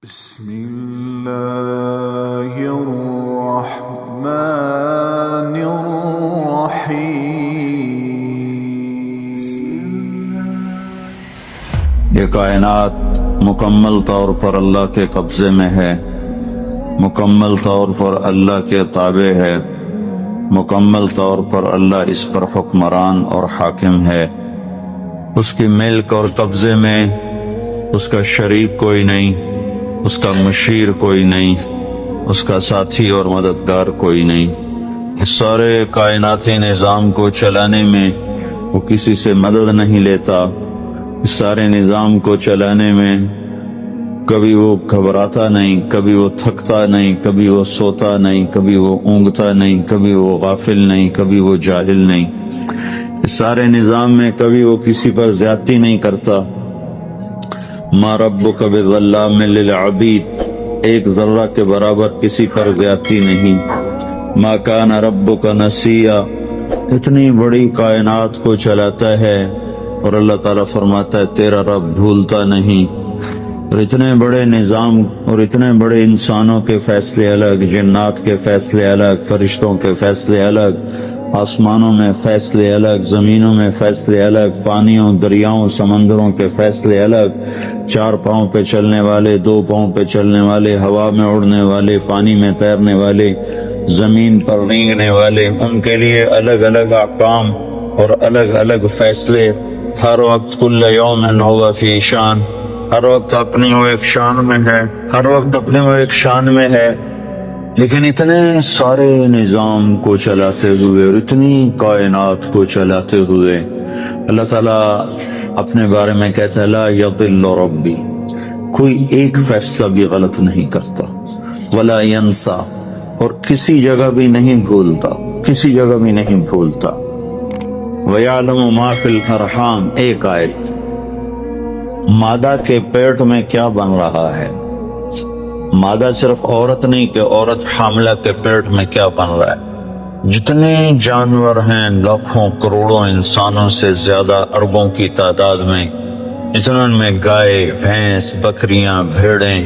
بسم الله الرحمن الرحيم یہ کائنات مکمل طور پر اللہ کے قبضے میں ہے، مکمل طور پر اللہ کے تابع ہے، مکمل طور پر اللہ اس پر حکمران اور حاکم ہے۔ اس کی ملک اور قبضے میں اس کا شریک کوئی نہیں، اس کا مشیر کوئی نہیں، اس کا ساتھی اور مددگار کوئی نہیں۔ اس سارے کائناتی نظام کو چلانے میں وہ کسی سے مدد نہیں لیتا۔ اس سارے نظام کو چلانے میں کبھی وہ گھبراتا نہیں، کبھی وہ تھکتا نہیں، کبھی وہ سوتا نہیں، کبھی وہ اونگتا نہیں، کبھی وہ غافل نہیں، کبھی وہ جاہل نہیں۔ اس سارے نظام میں کبھی وہ کسی پر زیادتی نہیں کرتا۔ ما ربک بظلام للعبید، ایک ذرہ کے برابر کسی پر زیادتی نہیں۔ ما کان ربک نسیا، اتنی بڑی کائنات کو چلاتا ہے اور اللہ تعالیٰ فرماتا ہے تیرا رب بھولتا نہیں۔ اور اتنے بڑے نظام اور اتنے بڑے انسانوں کے فیصلے الگ، جنات کے فیصلے الگ، فرشتوں کے فیصلے الگ، آسمانوں میں فیصلے الگ، زمینوں میں فیصلے الگ، پانیوں، دریاؤں، سمندروں کے فیصلے الگ، 4 پاؤں پہ چلنے والے، 2 پاؤں پہ چلنے والے، ہوا میں اڑنے والے، پانی میں تیرنے والے، زمین پر رینگنے والے، ان کے لیے الگ الگ احکام اور الگ الگ فیصلے۔ ہر وقت کل یوم هو فی شان، ہر وقت اپنی وہ ایک شان میں ہے، ہر وقت اپنے وہ ایک شان میں ہے۔ لیکن اتنے سارے نظام کو چلاتے ہوئے اور اتنی کائنات کو چلاتے ہوئے اللہ تعالیٰ اپنے بارے میں کہتا ہے لا یضل ربی، کوئی ایک فیصلہ بھی غلط نہیں کرتا، ولا ینسا، اور کسی جگہ بھی نہیں بھولتا، کسی جگہ بھی نہیں بھولتا۔ وَيَعْلَمُ مَا فِي الْأَرْحَامِ، ایک آیت، مادہ کے پیٹ میں کیا بن رہا ہے۔ مادہ صرف عورت نہیں کہ عورت حاملہ کے پیٹ میں کیا بن رہا ہے۔ جتنے جانور ہیں لاکھوں کروڑوں انسانوں سے زیادہ، اربوں کی تعداد میں، جتنے ان میں گائے، بھینس، بکریاں، بھیڑیں،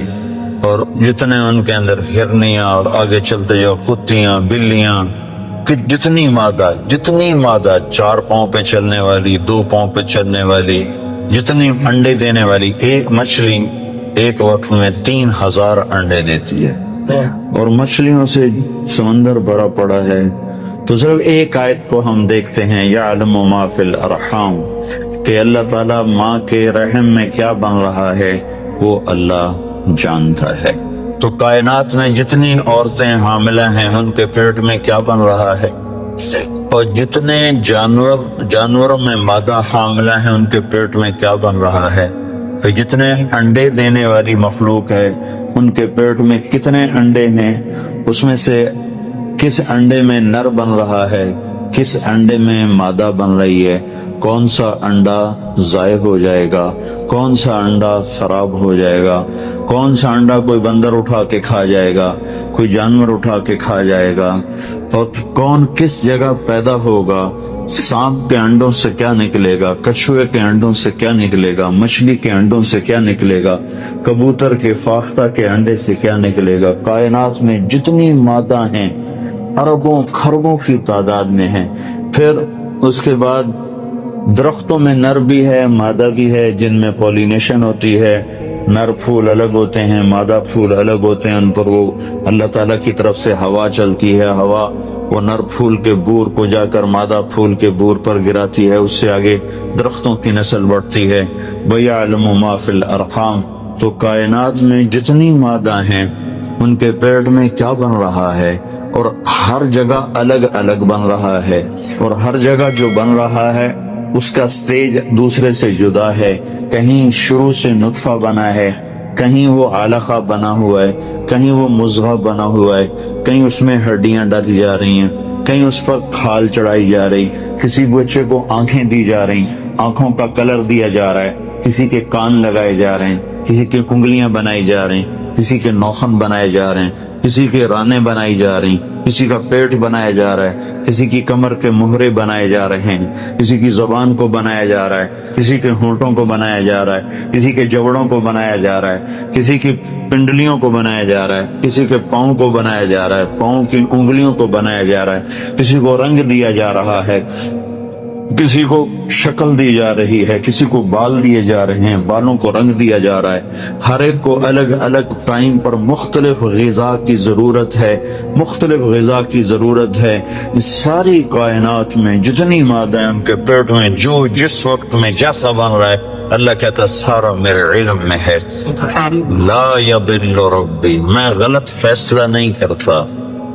اور جتنے ان کے اندر ہرنیاں، اور آگے چلتے جو کتیاں، بلیاں، کہ جتنی مادہ 4 پاؤں پہ چلنے والی، 2 پاؤں پہ چلنے والی، جتنی انڈے دینے والی، ایک مچھلی ایک وقت میں 3000 انڈے دیتی ہے، اور مچھلیوں سے سمندر بھرا پڑا ہے۔ تو صرف ایک آیت کو ہم دیکھتے ہیں یعلم ما فی الارحام، کہ اللہ تعالیٰ ماں کے رحم میں کیا بن رہا ہے وہ اللہ جانتا ہے۔ تو کائنات میں جتنی عورتیں حاملہ ہیں ان کے پیٹ میں کیا بن رہا ہے، اور جتنے جانوروں میں مادہ حاملہ ہیں ان کے پیٹ میں کیا بن رہا ہے، تو جتنے انڈے دینے والی مخلوق ہے ان کے پیٹ میں کتنے انڈے ہیں، اس میں سے کس انڈے میں نر بن رہا ہے، کس انڈے میں مادہ بن رہی ہے، کون سا انڈا ضائع ہو جائے گا، کون سا انڈا خراب ہو جائے گا، کون سا انڈا کوئی بندر اٹھا کے کھا جائے گا، کوئی جانور اٹھا کے کھا جائے گا، اور کون کس جگہ پیدا ہوگا، سانپ کے انڈوں سے کیا نکلے گا، کچھوے کے انڈوں سے کیا نکلے گا، مچھلی کے انڈوں سے کیا نکلے گا، کبوتر کے فاختہ کے انڈے سے کیا نکلے گا۔ کائنات میں جتنی مادہ ہیں اربوں خربوں کی تعداد میں ہیں۔ پھر اس کے بعد درختوں میں نر بھی ہے، مادہ بھی ہے، جن میں پولینیشن ہوتی ہے، نر پھول الگ ہوتے ہیں، مادہ پھول الگ ہوتے ہیں، ان پر وہ اللہ تعالیٰ کی طرف سے ہوا چلتی ہے، ہوا وہ نر پھول کے بور کو جا کر مادہ پھول کے بور پر گراتی ہے، اس سے آگے درختوں کی نسل بڑھتی ہے۔ وَيَعْلَمُ مَا فِي الْأَرْحَامِ، تو کائنات میں جتنی مادہ ہیں ان کے پیٹ میں کیا بن رہا ہے، اور ہر جگہ الگ الگ بن رہا ہے، اور ہر جگہ جو بن رہا ہے اس کا سٹیج دوسرے سے جدا ہے۔ کہیں شروع سے نطفہ بنا ہے، کہیں وہ علقہ بنا ہوا ہے، کہیں وہ مضغہ بنا ہوا ہے، کہیں اس میں ہڈیاں ڈالی جا رہی ہیں، کہیں اس پر کھال چڑھائی جا رہی، کسی بچے کو آنکھیں دی جا رہی، آنکھوں کا کلر دیا جا رہا ہے، کسی کے کان لگائے جا رہے ہیں، کسی کی کنگلیاں بنائی جا رہی ہیں، کسی کے نوخن بنائے جا رہے ہیں، کسی کے رانے بنائی جا رہی، کسی کا پیٹ بنایا جا رہا ہے، کسی کی کمر کے مہرے بنائے جا رہے ہیں، کسی کی زبان کو بنایا جا رہا ہے، کسی کے ہونٹوں کو بنایا جا رہا ہے، کسی کے جوڑوں کو بنایا جا رہا ہے، کسی کی پنڈلیوں کو بنایا جا رہا ہے، کسی کے پاؤں کو بنایا جا رہا ہے، پاؤں کی انگلیوں کو بنایا جا رہا ہے، کسی کو رنگ دیا جا رہا ہے، کسی کو شکل دی جا رہی ہے، کسی کو بال دیے جا رہے ہیں، بالوں کو رنگ دیا جا رہا ہے۔ ہر ایک کو الگ الگ ٹائم پر مختلف غذا کی ضرورت ہے، مختلف غذا کی ضرورت ہے۔ اس ساری کائنات میں جتنی مادہ ان کے پیٹ میں جو جس وقت میں جیسا بن رہا ہے، اللہ کہتا ہے سارا میرے علم میں ہے۔ لا یضل ربی، میں غلط فیصلہ نہیں کرتا،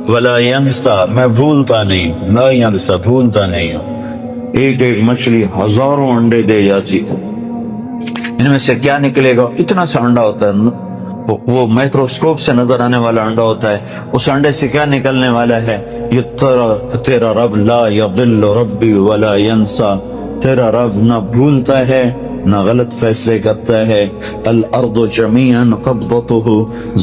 ولا ینسا، میں بھولتا نہیں، لا ینسا، بھولتا نہیں ہوں۔ ایک ایک مچھلی ہزاروں انڈے دے جاتی ہے، ان میں سے کیا نکلے گا؟ اتنا سا انڈا ہوتا ہے، وہ مائکروسکوپ سے نظر آنے والا انڈا ہوتا ہے، اس انڈے سے کیا نکلنے والا ہے؟ یہ تیرا رب لا یضل ربی ولا ینسا، تیرا رب نہ بھولتا ہے نہ غلط فیصلے کرتا ہے۔ الارض جمیعا قبضتہ،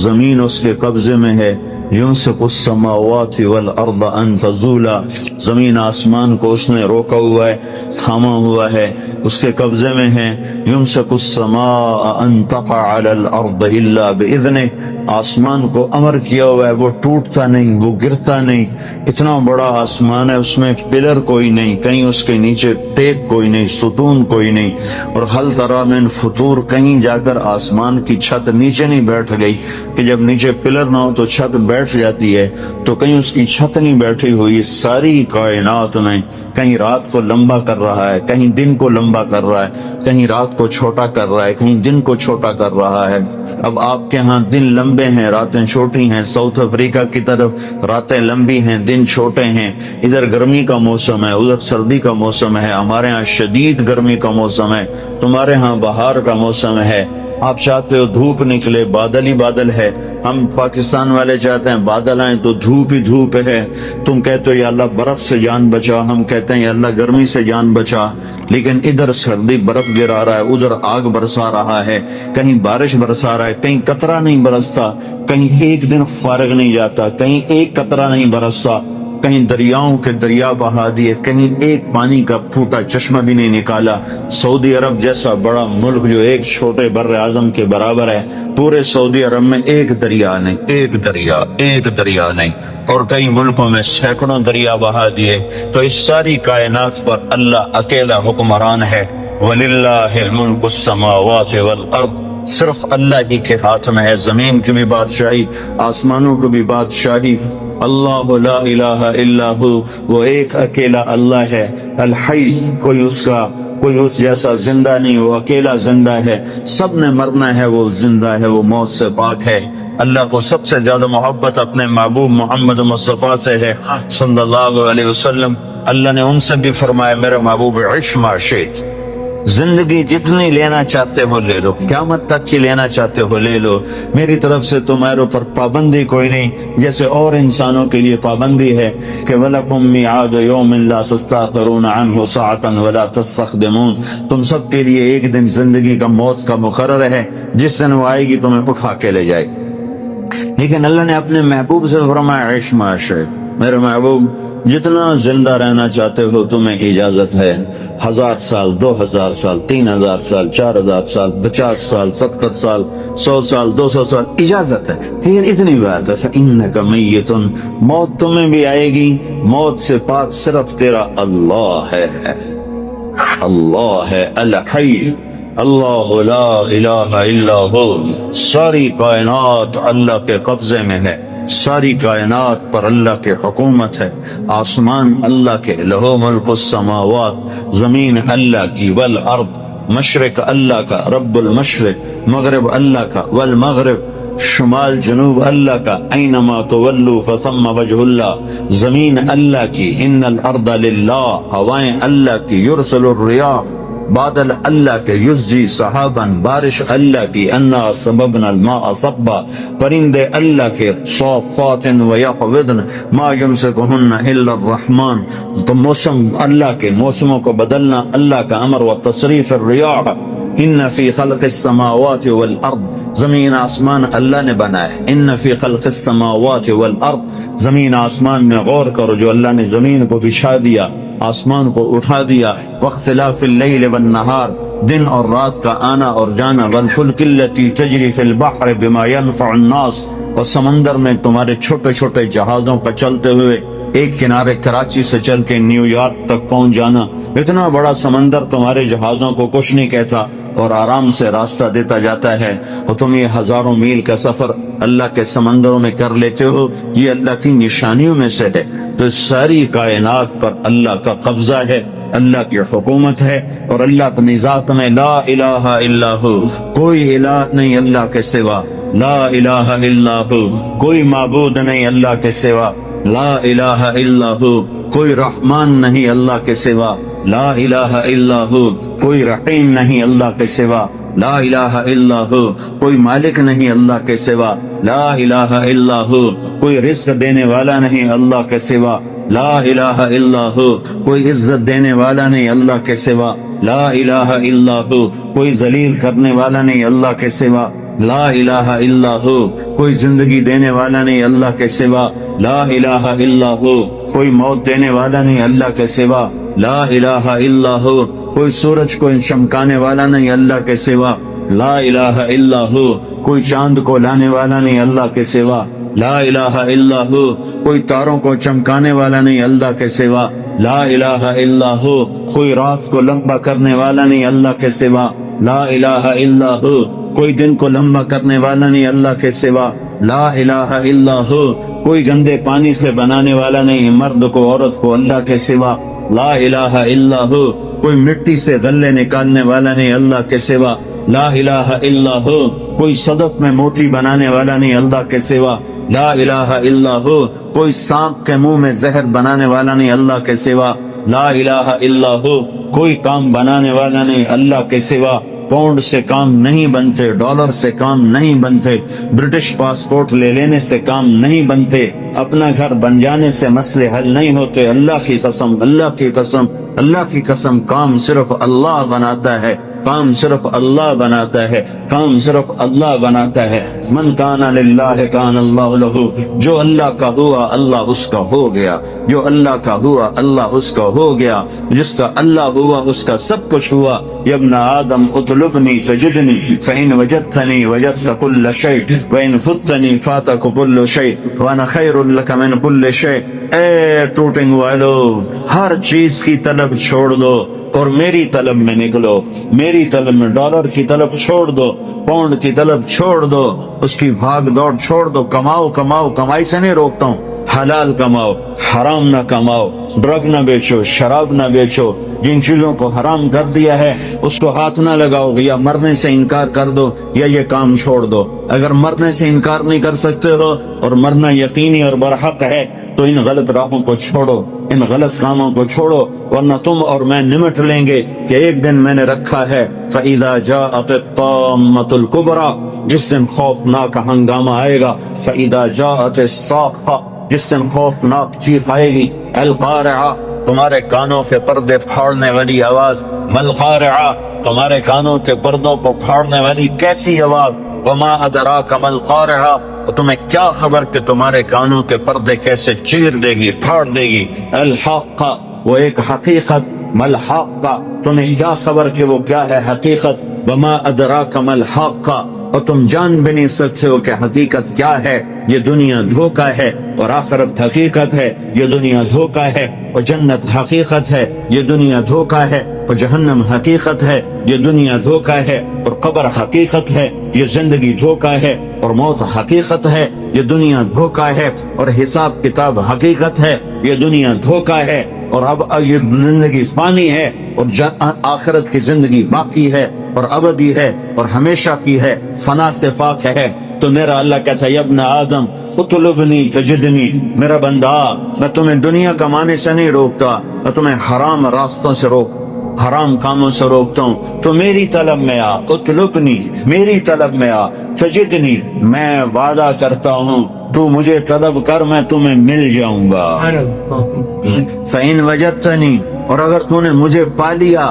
زمین اس کے قبضے میں ہے۔ یمسک السماوات والارض ان تزولا، زمین آسمان کو اس نے روکا ہوا ہے، تھاما ہوا ہے، اس کے قبضے میں ہے۔ یمسک السماء ان تقع علی الارض الا باذنہ، آسمان کو امر کیا ہوا ہے، وہ ٹوٹتا نہیں، وہ گرتا نہیں۔ اتنا بڑا آسمان ہے، اس میں پلر کوئی نہیں، کہیں اس کے نیچے ٹیک کوئی نہیں، ستون کوئی نہیں۔ اور حل تری من فطور، کہیں جا کر آسمان کی چھت نیچے نہیں بیٹھ گئی کہ جب نیچے پلر نہ ہو تو چھت بیٹھ جاتی ہے، تو کہیں اس کی چھت نہیں بیٹھی ہوئی۔ ساری کائنات میں کہیں رات کو لمبا کر رہا ہے، کہیں دن کو لمبا کر رہا ہے، کہیں رات کو چھوٹا کر رہا ہے، کہیں دن کو چھوٹا کر رہا ہے۔ اب آپ کے ہاں دن لمبے ہیں، راتیں چھوٹی ہیں، ساؤتھ افریقہ کی طرف راتیں لمبی ہیں، دن چھوٹے ہیں۔ ادھر گرمی کا موسم ہے، ادھر سردی کا موسم ہے، ہمارے ہاں شدید گرمی کا موسم ہے، تمہارے ہاں بہار کا موسم ہے۔ آپ چاہتے ہو دھوپ نکلے، بادل ہی بادل ہے۔ ہم پاکستان والے چاہتے ہیں بادل آئیں تو دھوپ ہی دھوپ ہے۔ تم کہتے ہو یا اللہ برف سے جان بچا، ہم کہتے ہیں یا اللہ گرمی سے جان بچا۔ لیکن ادھر سردی برف گرا رہا ہے، ادھر آگ برسا رہا ہے، کہیں بارش برسا رہا ہے، کہیں قطرہ نہیں برستا، کہیں ایک دن فارغ نہیں جاتا، کہیں ایک قطرہ نہیں برستا، کہیں دریاؤں کے دریا بہا دیے، کہیں ایک پانی کا پھوٹا چشمہ بھی نہیں نکالا۔ سعودی عرب جیسا بڑا ملک جو ایک چھوٹے بر اعظم کے برابر ہے، پورے سعودی عرب میں ایک دریا نہیں، ایک دریا نہیں، اور کئی ملکوں میں سینکڑوں دریا بہا دیے۔ تو اس ساری کائنات پر اللہ اکیلا حکمران ہے۔ وَلِلَّهِ مُلْكُ السَّمَاوَاتِ وَالْأَرْضِ، صرف اللہ ہی کے ہاتھ میں ہے، زمین کی بھی بادشاہی، آسمانوں کی بھی بادشاہی۔ اللہ لا الہ الا ہو، وہ ایک اکیلا اللہ ہے۔ الحی، کوئی اس جیسا زندہ نہیں، وہ اکیلا زندہ ہے۔ سب نے مرنا ہے، وہ زندہ ہے، وہ موت سے پاک ہے۔ اللہ کو سب سے زیادہ محبت اپنے محبوب محمد مصطفیٰ سے ہے صلی اللہ علیہ وسلم۔ اللہ نے ان سے بھی فرمایا میرے محبوب عش ما شئت، زندگی جتنی لینا چاہتے ہو لے لو، قیامت تک کی لینا چاہتے ہو لے لو، میری طرف سے تمہارے اوپر پابندی کوئی نہیں، جیسے اور انسانوں کے لیے پابندی ہے کہ وَلَكُمْ مِيعَادُ يَوْمٍ لَا تَسْتَأْخِرُونَ عَنْهُ سَاعَةً وَلَا تَسْتَقْدِمُونَ، تم سب کے لیے ایک دن زندگی کا موت کا مقرر ہے، جس دن وہ آئے گی تمہیں اٹھا کے لے جائے گی۔ لیکن اللہ نے اپنے محبوب سے فرمایا عش ما شئت، میرے محبوب جتنا زندہ رہنا چاہتے ہو تمہیں اجازت ہے، 1000 سال، 2000 سال، 3000 سال، 4000 سال، 50 سال، 70 سال، 100 سال، 200 سال، اجازت ہے۔ لیکن اتنی بات ہے فَإِنَّكَ مَيِّتٌ، موت تمہیں بھی آئے گی، موت سے پاک صرف تیرا اللہ ہے، اللہ ہے الحی، اللہ لا الہ الا ہو۔ ساری کائنات اللہ کے قبضے میں ہے، ساری کائنات پر اللہ کے حکومت ہے، آسمان اللہ کے، لہو ملک السماوات، زمین اللہ کی، والارض، مشرق اللہ کا، رب المشرق، مغرب اللہ کا، والمغرب، شمال جنوب اللہ کا، اینما تولوا فثم وجہ اللہ، زمین اللہ کی، ان الارض للہ، ہوائیں اللہ کی، یرسل الریاح، بادل اللہ کے، یزجی صحاباً، بارش اللہ کی، انا سببنا الماء صبا، پرندے اللہ کے، صافات ویقبضن ما یمسکہن الا الرحمن، تو موسم اللہ کے، موسموں کو بدلنا اللہ کا امر، و تصریف الریاح، ان فی خلق السماوات والارض، زمین آسمان اللہ نے بنایا. ان فی خلق السماوات والارض، زمین آسمان میں غور کرو، جو اللہ نے زمین کو بچھا دیا، آسمان کو اٹھا دیا. واختلاف اللیل والنہار، دن اور رات کا آنا اور جانا. والفلک التی تجری فی البحر بما ينفع الناس، اور سمندر میں تمہارے چھوٹے چھوٹے جہازوں پر چلتے ہوئے ایک کنارے کراچی سے چل کے نیو یارک تک پہنچ جانا. اتنا بڑا سمندر تمہارے جہازوں کو کچھ نہیں کہتا اور آرام سے راستہ دیتا جاتا ہے، اور تم یہ ہزاروں میل کا سفر اللہ کے سمندروں میں کر لیتے ہو. یہ اللہ کی نشانیوں میں سے ہے. تو ساری کائنات پر اللہ کا قبضہ ہے، اللہ کی حکومت ہے، اور اللہ اپنی ذات میں لا الہ الا ہو، کوئی الہ نہیں اللہ کے سوا. لا الہ الا ہو، کوئی معبود نہیں اللہ کے سوا. لا الہ الا ہو، کوئی رحمان نہیں اللہ کے سوا. لا الہ الا ہو، کوئی رحیم نہیں اللہ کے سوا. لا الہ الا ہو، کوئی مالک نہیں اللہ کے سوا. لا الہ الا ہو، کوئی رزق دینے والا نہیں اللہ کے سوا. لا الہ الا ہو، کوئی عزت دینے والا نہیں اللہ کے سوا. لا الہ الا ہو، کوئی ذلیل کرنے والا نہیں اللہ کے سوا. لا الہ الا ہو، کوئی زندگی دینے والا نہیں اللہ کے سوا. لا الہ الا ہو، کوئی موت دینے والا نہیں اللہ کے سوا. لا الہ الا ہو، کوئی سورج کو چمکانے والا نہیں اللہ کے سوا. لا الہ الا ہو، کوئی چاند کو لانے والا نہیں اللہ کے سوا. لا الہ الا ہو، کوئی تاروں کو چمکانے والا نہیں اللہ کے سوا. لا الہ الا ہو، کوئی رات کو لمبا کرنے والا نہیں اللہ کے سوا. لا الہ الا ہو، کوئی دن کو لمبا کرنے والا نہیں اللہ کے سوا. لا الہ الا ہو، کوئی گندے پانی سے بنانے والا نہیں مرد کو عورت کو اللہ کے سوا. لا الہ الا ہو، کوئی مٹی سے غلے نکالنے والا نہیں اللہ کے سوا. لا الہ الا ہو، کوئی صدف میں موتی بنانے والا نہیں اللہ کے سوا. لا الہ الا ہو، کوئی سانپ کے منہ میں زہر بنانے والا نہیں اللہ کے سوا. لا الہ الا ہو، کوئی کام بنانے والا نہیں اللہ کے سوا. پاؤنڈ سے کام نہیں بنتے، ڈالر سے کام نہیں بنتے، برٹش پاسپورٹ لے لینے سے کام نہیں بنتے، اپنا گھر بن جانے سے مسئلے حل نہیں ہوتے. اللہ کی قسم، اللہ کی قسم، اللہ کی قسم، کام صرف اللہ بناتا ہے. کام صرف اللہ بناتا ہے. کام صرف اللہ بناتا ہے. من کان للہ کان اللہ لہ، جو اللہ کا ہوا اللہ اس کا ہو گیا. جو اللہ کا ہوا اللہ اس کا ہو گیا. جس کا اللہ ہوا اس کا سب کچھ ہوا. یا ابن آدم اطلبنی تجدنی فإن وجدتنی وجدت كل شيء وإن فتنی فاتک كل شيء وانا خیر لک من كل شيء. اے ٹوٹنگ والو، ہر چیز کی طلب چھوڑ دو اور میری طلب میں نکلو. میری طلب میں ڈالر کی طلب چھوڑ دو، پاؤنڈ کی طلب چھوڑ دو، اس کی بھاگ دوڑ چھوڑ دو. کماؤ کماؤ، کمائی سے نہیں روکتا ہوں، حلال کماؤ، حرام نہ کماؤ. ڈرگ نہ بیچو، شراب نہ بیچو. جن چیزوں کو حرام کر دیا ہے اس کو ہاتھ نہ لگاؤ. یا مرنے سے انکار کر دو یا یہ کام چھوڑ دو. اگر مرنے سے انکار نہیں کر سکتے ہو اور مرنا یقینی اور برحق ہے تو ان غلط راہوں کو چھوڑو، ان غلط کاموں کو چھوڑو، ورنہ تم اور میں نمٹ لیں گے کہ ایک دن میں نے رکھا ہے فَإِذَا جَاءَتِ الطَّامَّةُ الْكُبْرَى، جس دن خوفناک ہنگامہ آئے گا. فَإِذَا جَاءَتِ الصَّاخَّةُ، جس دن خوفناک چیخ آئے گی. القارعہ، تمہارے کانوں کے پردے پھاڑنے والی آواز. ملقارعہ، تمہارے کانوں کے پردوں کو پھاڑنے والی کیسی آواز. وما ادراک ملقارعہ، تمہیں کیا خبر کہ تمہارے کانوں کے پردے کیسے چیر دے گی، پھاڑ دے گی. الحاقہ، وہ ایک حقیقت. ملحاقہ، تمہیں کیا خبر کہ وہ کیا ہے حقیقت. وما ادراک ملحاقہ، اور تم جان بھی نہیں سکتے ہو کہ حقیقت کیا ہے. یہ دنیا دھوکا ہے اور آخرت حقیقت ہے. یہ دنیا دھوکا ہے اور جنت حقیقت ہے. یہ دنیا دھوکا ہے اور جہنم حقیقت ہے. یہ دنیا دھوکا ہے اور قبر حقیقت ہے. یہ زندگی دھوکا ہے اور موت حقیقت ہے. یہ دنیا دھوکا ہے اور حساب کتاب حقیقت ہے. یہ دنیا دھوکا ہے اور اب یہ زندگی فانی ہے اور آخرت کی زندگی باقی ہے اور ابدی ہے اور ہمیشہ کی ہے، فنا سے پاک ہے. تو میرا اللہ کہتا ہے یا ابن آدم اطلبنی تجدنی، میرا بندہ میں تمہیں دنیا کمانے سے نہیں روکتا، میں تمہیں حرام راستوں سے حرام کاموں سے روکتا ہوں. تو میری طلب میں آ، اطلبنی، میری طلب میں آ. تجدنی، میں وعدہ کرتا ہوں تو مجھے طلب کر، میں تمہیں مل جاؤں گا. فإن وجدتنی، اور اگر تو نے مجھے پا لیا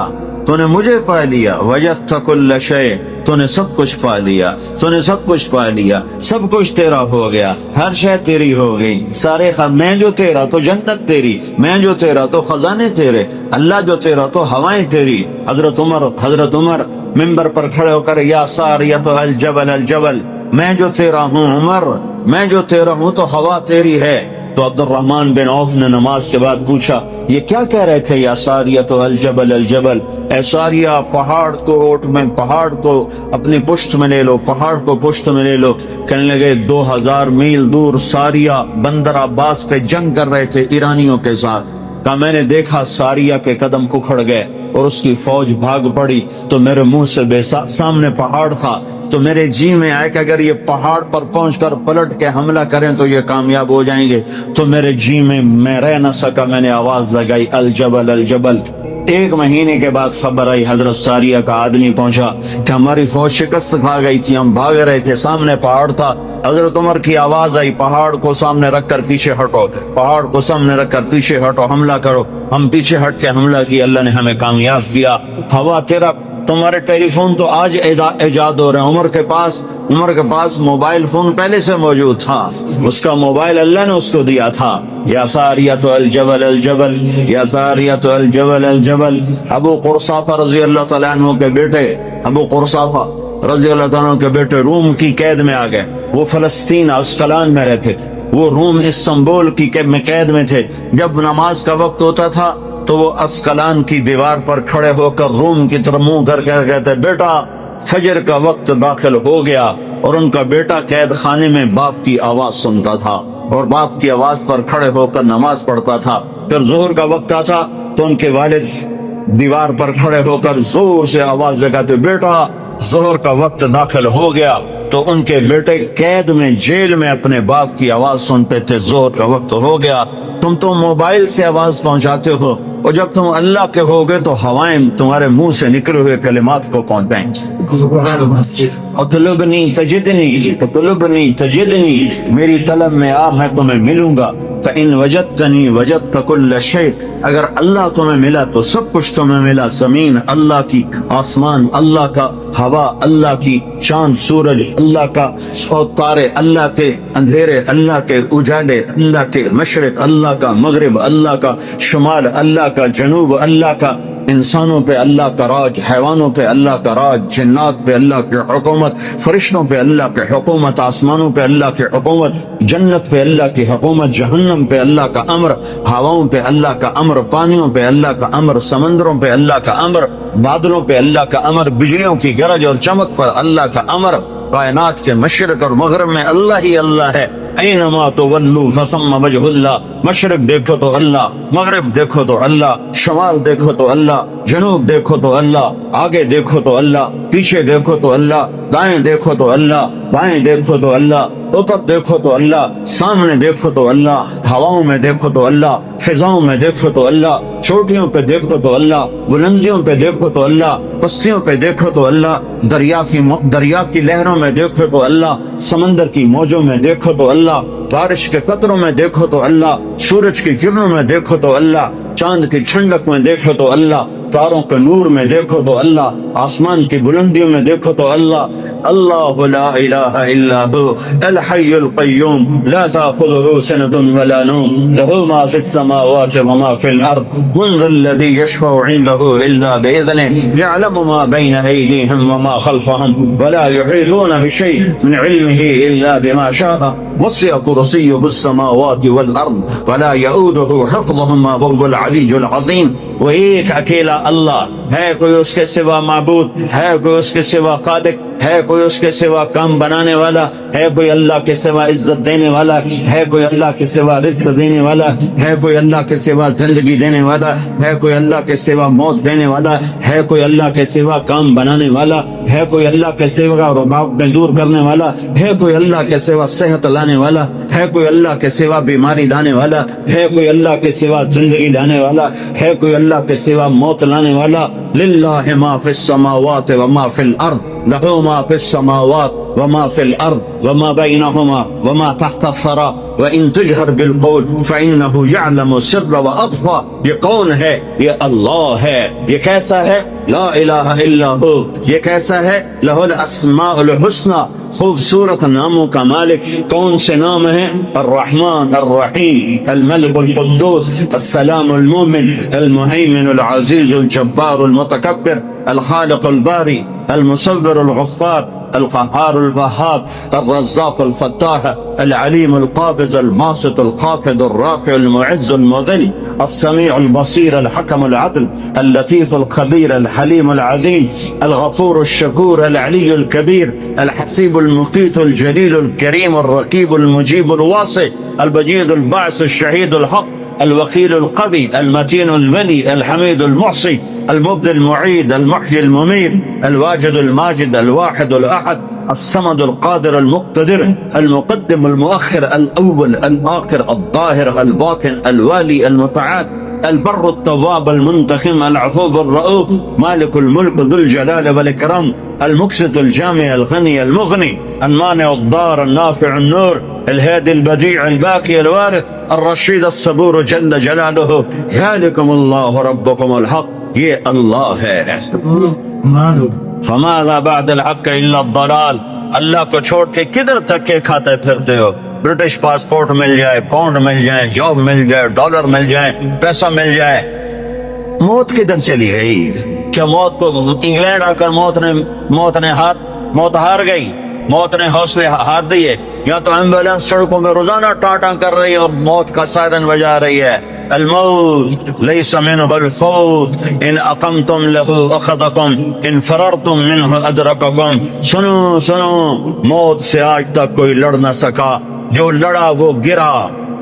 تو نے مجھے پا لیا، وجدت کل شیء، تو نے سب کچھ پا لیا، تو نے سب کچھ پا لیا، سب کچھ تیرا ہو گیا، ہر شے تیری ہو گئی، سارے میں جو تیرا تو جنت تیری، میں جو تیرا تو خزانے تیرے، اللہ جو تیرا تو ہوائیں تیری۔ حضرت عمر منبر پر کھڑے ہو کر یا ساریۃ الجبل الجبل، میں جو تیرا ہوں عمر، میں جو تیرا ہوں تو ہوا تیری ہے۔ تو عبد الرحمن بن عوف نے نماز کے بعد پوچھا یہ کیا کہہ رہے تھے یا ساریۃ الجبل الجبل، اے ساریہ پہاڑ کو اوٹ میں، پہاڑ کو اپنی پشت میں لے لو، پہاڑ کو پشت میں لے لو۔ کہنے لگے 2000 میل دور ساریہ بندر عباس پہ جنگ کر رہے تھے ایرانیوں کے ساتھ، کہا میں نے دیکھا ساریہ کے قدم اکھڑ گئے اور اس کی فوج بھاگ پڑی، تو میرے منہ سے بے سامنے پہاڑ تھا، تو میرے جی میں آئے کہ اگر یہ پہاڑ پر پہنچ کر پلٹ کے حملہ کریں تو یہ کامیاب ہو جائیں گے، تو میرے جی میں رہ نہ سکا، میں نے آواز لگائی الجبل الجبل۔ 1 مہینے کے بعد خبر آئی، حضرت ساریہ کا آدمی پہنچا کہ ہماری فوج شکست کھا گئی تھی، ہم بھاگ رہے تھے، سامنے پہاڑ تھا۔ حضرت عمر کی آواز آئی پہاڑ کو سامنے رکھ کر پیچھے ہٹو، پہاڑ کو سامنے رکھ کر پیچھے ہٹو، حملہ کرو۔ ہم پیچھے ہٹ کے حملہ کیا، اللہ نے ہمیں کامیاب کیا۔ ہوا تیرا، تمہارے ٹیلی فون تو آج ایجاد ہو رہے ہیں، عمر کے پاس موبائل فون پہلے سے موجود تھا، اس کا موبائل اللہ نے اس کو دیا تھا۔ یا ساریۃ الجبل الجبل، یا ساریۃ الجبل الجبل۔ ابو قرصافہ رضی اللہ تعالیٰ عنہ کے بیٹے، ابو قرصافہ رضی اللہ تعالیٰ عنہ کے بیٹے روم کی قید میں آ گئے، وہ فلسطین اسقلان میں رہتے تھے، وہ روم استنبول کی قید میں تھے۔ جب نماز کا وقت ہوتا تھا تو وہ اسقلان کی دیوار پر کھڑے ہو کر روم کی طرف منہ کر کے کہتے بیٹا فجر کا وقت داخل ہو گیا، اور ان کا بیٹا قید خانے میں باپ کی آواز سنتا تھا اور باپ کی آواز پر کھڑے ہو کر نماز پڑھتا تھا۔ پھر ظہر کا وقت آتا تو ان کے والد دیوار پر کھڑے ہو کر زور سے آواز لگاتے بیٹا ظہر کا وقت داخل ہو گیا، تو ان کے بیٹے قید میں جیل میں اپنے باپ کی آواز سنتے تھے ظہر کا وقت ہو گیا۔ تم تو موبائل سے آواز پہنچاتے ہو، اور جب تم اللہ کے ہوگے تو ہوائیں تمہارے منہ سے نکلے ہوئے کلمات کو پہنچائیں۔ اطلبنی تجدنی، اطلبنی تجدنی، میری طلب میں آ، میں تمہیں ملوں گا۔ فإن وجدتنی وجدت کل شیء، اگر اللہ تمہیں ملا تو سب کچھ تمہیں ملا، زمین اللہ کی، آسمان اللہ کا، ہوا اللہ کی، چاند سورج اللہ کا، تارے اللہ کے، اندھیرے اللہ کے، اجالے اللہ کے، مشرق اللہ کا، مغرب اللہ کا، شمال اللہ کا، جنوب اللہ کا، انسانوں پہ اللہ کا راج، حیوانوں پہ اللہ کا راج، جنات پہ اللہ کی حکومت، فرشتوں پہ اللہ کی حکومت، آسمانوں پہ اللہ کی حکومت، جنت پہ اللہ کی حکومت، جہنم پہ اللہ کا امر، ہواؤں پہ اللہ کا امر، پانیوں پہ اللہ کا امر، سمندروں پہ اللہ کا امر، بادلوں پہ اللہ کا امر، بجلیوں کی گرج اور چمک پر اللہ کا امر، کائنات کے مشرق اور مغرب میں اللہ ہی اللہ ہے۔ اینما تولوا فثم وجہ اللہ، مشرق دیکھو تو اللہ، مغرب دیکھو تو اللہ، شمال دیکھو تو اللہ، جنوب دیکھو تو اللہ، آگے دیکھو تو اللہ، پیچھے دیکھو تو اللہ، دائیں دیکھو تو اللہ، بائیں دیکھو تو اللہ، اوپر دیکھو تو اللہ، سامنے دیکھو تو اللہ، ہواؤں میں دیکھو تو اللہ، فضاؤں میں دیکھو تو اللہ، چوٹیوں پہ دیکھو تو اللہ، بلندیوں پہ دیکھو تو اللہ، پستیوں پہ دیکھو تو اللہ، دریا کی لہروں میں دیکھو تو اللہ، سمندر کی موجوں میں دیکھو تو اللہ، بارش کے قطروں میں دیکھو تو اللہ، سورج کی کرنوں میں دیکھو تو اللہ، چاند کی ٹھنڈک میں دیکھو تو اللہ، تاروں کے نور میں دیکھو تو اللہ، آسمان کی بلندیوں میں دیکھو تو اللہ۔ اللہ لا الہ الا هو الحی القیوم لا تأخذه سنة ولا نوم له ما في السماوات وما في الأرض من ذا الذي يشفع عنده إلا بإذنه يعلم ما بين أيديهم وما خلفهم ولا يحيطون بشيء من علمه إلا بما شاء وسع كرسيه السماوات والأرض ولا يؤوده حفظهما وهو العلي العظيم۔ وہ ایک اکیلا اللہ ہے، کوئی اس کے سوا معبود ہے، کوئی اس کے سوا قادر ہے، کوئی اس کے سوا کام بنانے والا ہے، کوئی اللہ کے سوا عزت دینے والا ہے، کوئی اللہ کے سوا رزق دینے والا ہے، کوئی اللہ کے سوا زندگی دینے والا ہے، کوئی اللہ کے سوا موت دینے والا ہے، کوئی اللہ کے سوا کام بنانے والا ہے، کوئی اللہ کے سوا رباوٹ دور کرنے والا ہے، کوئی اللہ کے سوا صحت لانے والا ہے، کوئی اللہ کے سوا بیماری لانے والا ہے، کوئی اللہ کے سوا زندگی لانے والا ہے، کوئی اللہ کے سوا موت لانے والا۔ للہ ما فی السماوات وما فی الارض، لہ ما فی السماوات وما في الأرض وما بينهما وما تحت الثرى وإن تجهر بالقول فإنه يعلم السر وأخفى. یہ کون ہے؟ یہ اللہ ہے. یہ کیسا ہے؟ لا الہ الا ہو. یہ کیسا ہے؟ لہ الاسماء الحسنى. خوبصورت ناموں کا مالک. کون سے نام ہیں؟ الرحمن الرحیم الملک القدوس السلام المؤمن المهيمن العزيز الجبار المتكبر الخالق الباري المصور الغفار القهار الوهاب الرزاق الفتاح العليم القابض الباسط الخافض الرافع المعز المذل السميع البصير الحكم العدل اللطيف الخبير الحليم العليم الغفور الشكور العلي الكبير الحسيب المقيت الجليل الكريم الرقيب المجيب الواسع البجيد الباعث الشهيد الحق الوكيل القوي المتين الولي الحميد المحصي المبدي المعيد المحيي المميت الواجد الماجد الواحد الأحد الصمد القادر المقتدر المقدم المؤخر الأول الآخر الظاهر الباطن الوالي المتعال البر التواب المنتقم العفو الرؤوف مالك الملك ذو الجلال والإكرام المقسط الجامع الغني المغني المانع الضار النافع النور الهادي البديع الباقي الوارث الرشيد الصبور جل جلاله ذلكم الله ربكم الحق. یہ اللہ ہے. فماذا بعد الحق الا الضلال. اللہ کو چھوڑ کے کدھر تک کے کھاتے پھرتے ہو؟ برٹش پاسپورٹ مل جائے، پاؤنڈ مل جائے، جاب مل جائے، ڈالر مل جائے، پیسہ مل جائے، موت کدھر چلی گئی؟ کیا موت کو انگلینڈ آ کر موت ہار گئی؟ موت نے حوصلے ہار دیے؟ یا تو ایمبولینس سڑکوں میں روزانہ ٹاٹا کر رہی ہے اور موت کا سائرن بجا رہی ہے. الموت ليس منه الفوت ان اقمتم له اخذكم ان فررتم منه ادرككم. سنو موت سے آج تک کوئی لڑ نہ سکا. جو لڑا وہ گرا،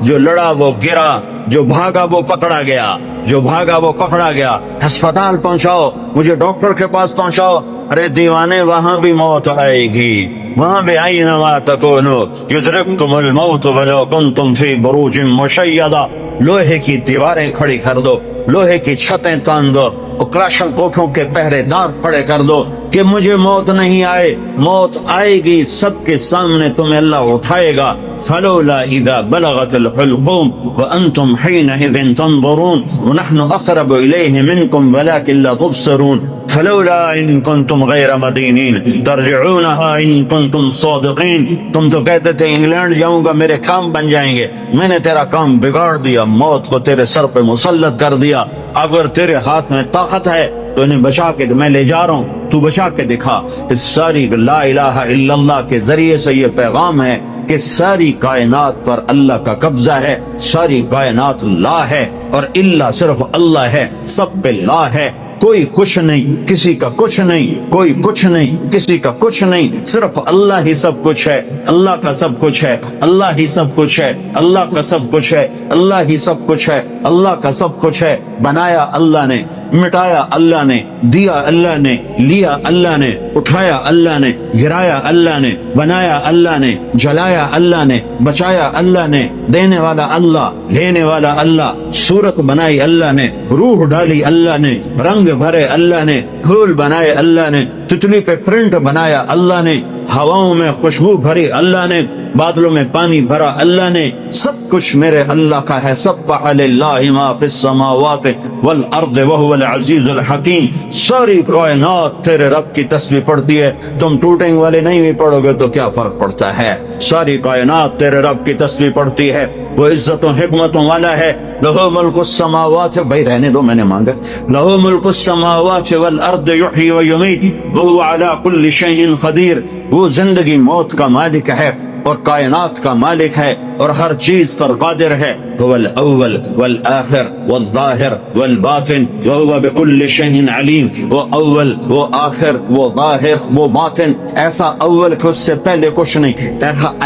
جو لڑا وہ گرا، جو بھاگا وہ پکڑا گیا، جو بھاگا وہ پکڑا گیا. ہسپتال پہنچاؤ، مجھے ڈاکٹر کے پاس پہنچاؤ. ارے دیوانے، وہاں بھی موت آئے گی. وہاں بھی اینما تکونوا یدرککم الموت ولو کنتم فی بروج مشیدہ. لوہے کی دیواریں کھڑی کر دو، لوہے کی چھتیں تان دو، کلاشن کوٹھوں کے پہرے دار کھڑے کر دو کہ مجھے موت نہیں آئے. موت آئے گی، سب کے سامنے تمہیں اللہ اٹھائے گا. فلولا اذا بلغت الحلقوم وانتم حينئذ تنظرون ونحن اقرب اليه منكم ولكن لا تبصرون. فلولا ان كنتم غير مدينين ترجعونها ان كنتم صادقين. تم تو کہتے تھے انگلینڈ جاؤں گا میرے کام بن جائیں گے. میں نے تیرا کام بگاڑ دیا، موت کو تیرے سر پہ مسلط کر دیا. اگر تیرے ہاتھ میں طاقت ہے تو انہیں بچا کے میں لے جا رہا ہوں، تو بچا کے دکھا. اس ساری لا الہ الا اللہ کے ذریعے سے یہ پیغام ہے کہ ساری کائنات پر اللہ کا قبضہ ہے. ساری کائنات لا ہے اور اللہ صرف اللہ ہے. سب پہ لا ہے. کوئی خوش نہیں، کسی کا کچھ نہیں، کوئی کچھ نہیں، کسی کا کچھ نہیں. صرف اللہ ہی سب کچھ ہے. اللہ کا سب کچھ ہے. اللہ ہی سب کچھ ہے. اللہ کا سب کچھ ہے. اللہ ہی سب کچھ ہے. اللہ کا سب کچھ ہے. بنایا اللہ نے، مٹایا اللہ نے، دیا اللہ نے، لیا اللہ نے، اٹھایا اللہ نے، گرایا اللہ نے، بنایا اللہ نے، جلایا اللہ نے، بچایا اللہ نے. دینے والا اللہ، لینے والا اللہ. صورت بنائی اللہ نے، روح ڈالی اللہ نے، رنگ بھرے اللہ نے، پھول بنائے اللہ نے، تتلی پہ پرنٹ بنایا اللہ نے، ہواؤں میں خوشبو بھری اللہ نے، بادلوں میں پانی بھرا اللہ نے. سب کچھ میرے اللہ کا ہے. سبح للہ ما فی السماوات والارض وهو العزیز الحکیم. ساری کائنات تیرے رب کی تسبیح پڑھتی ہے. تم ٹوٹنگ والے نہیں بھی پڑھو گے تو کیا فرق پڑتا ہے؟ ساری کائنات تیرے رب کی تسبیح پڑھتی ہے. وہ عزت و حکمتوں والا ہے. لہ ملک السماوات، بھائی رہنے دو، میں نے مانگا. لہ ملک السماوات والارض یحیی و یمیت وهو علی کل شیء قدیر. وہ زندگی موت کا مالک ہے اور کائنات کا مالک ہے اور ہر چیز پر قادر ہے. هو الاول والآخر والظاہر والباطن وهو بكل شيء علیم. وہ اول، وہ آخر، وہ ظاہر، وہ باطن. ایسا اول کہ اس سے پہلے کچھ نہیں،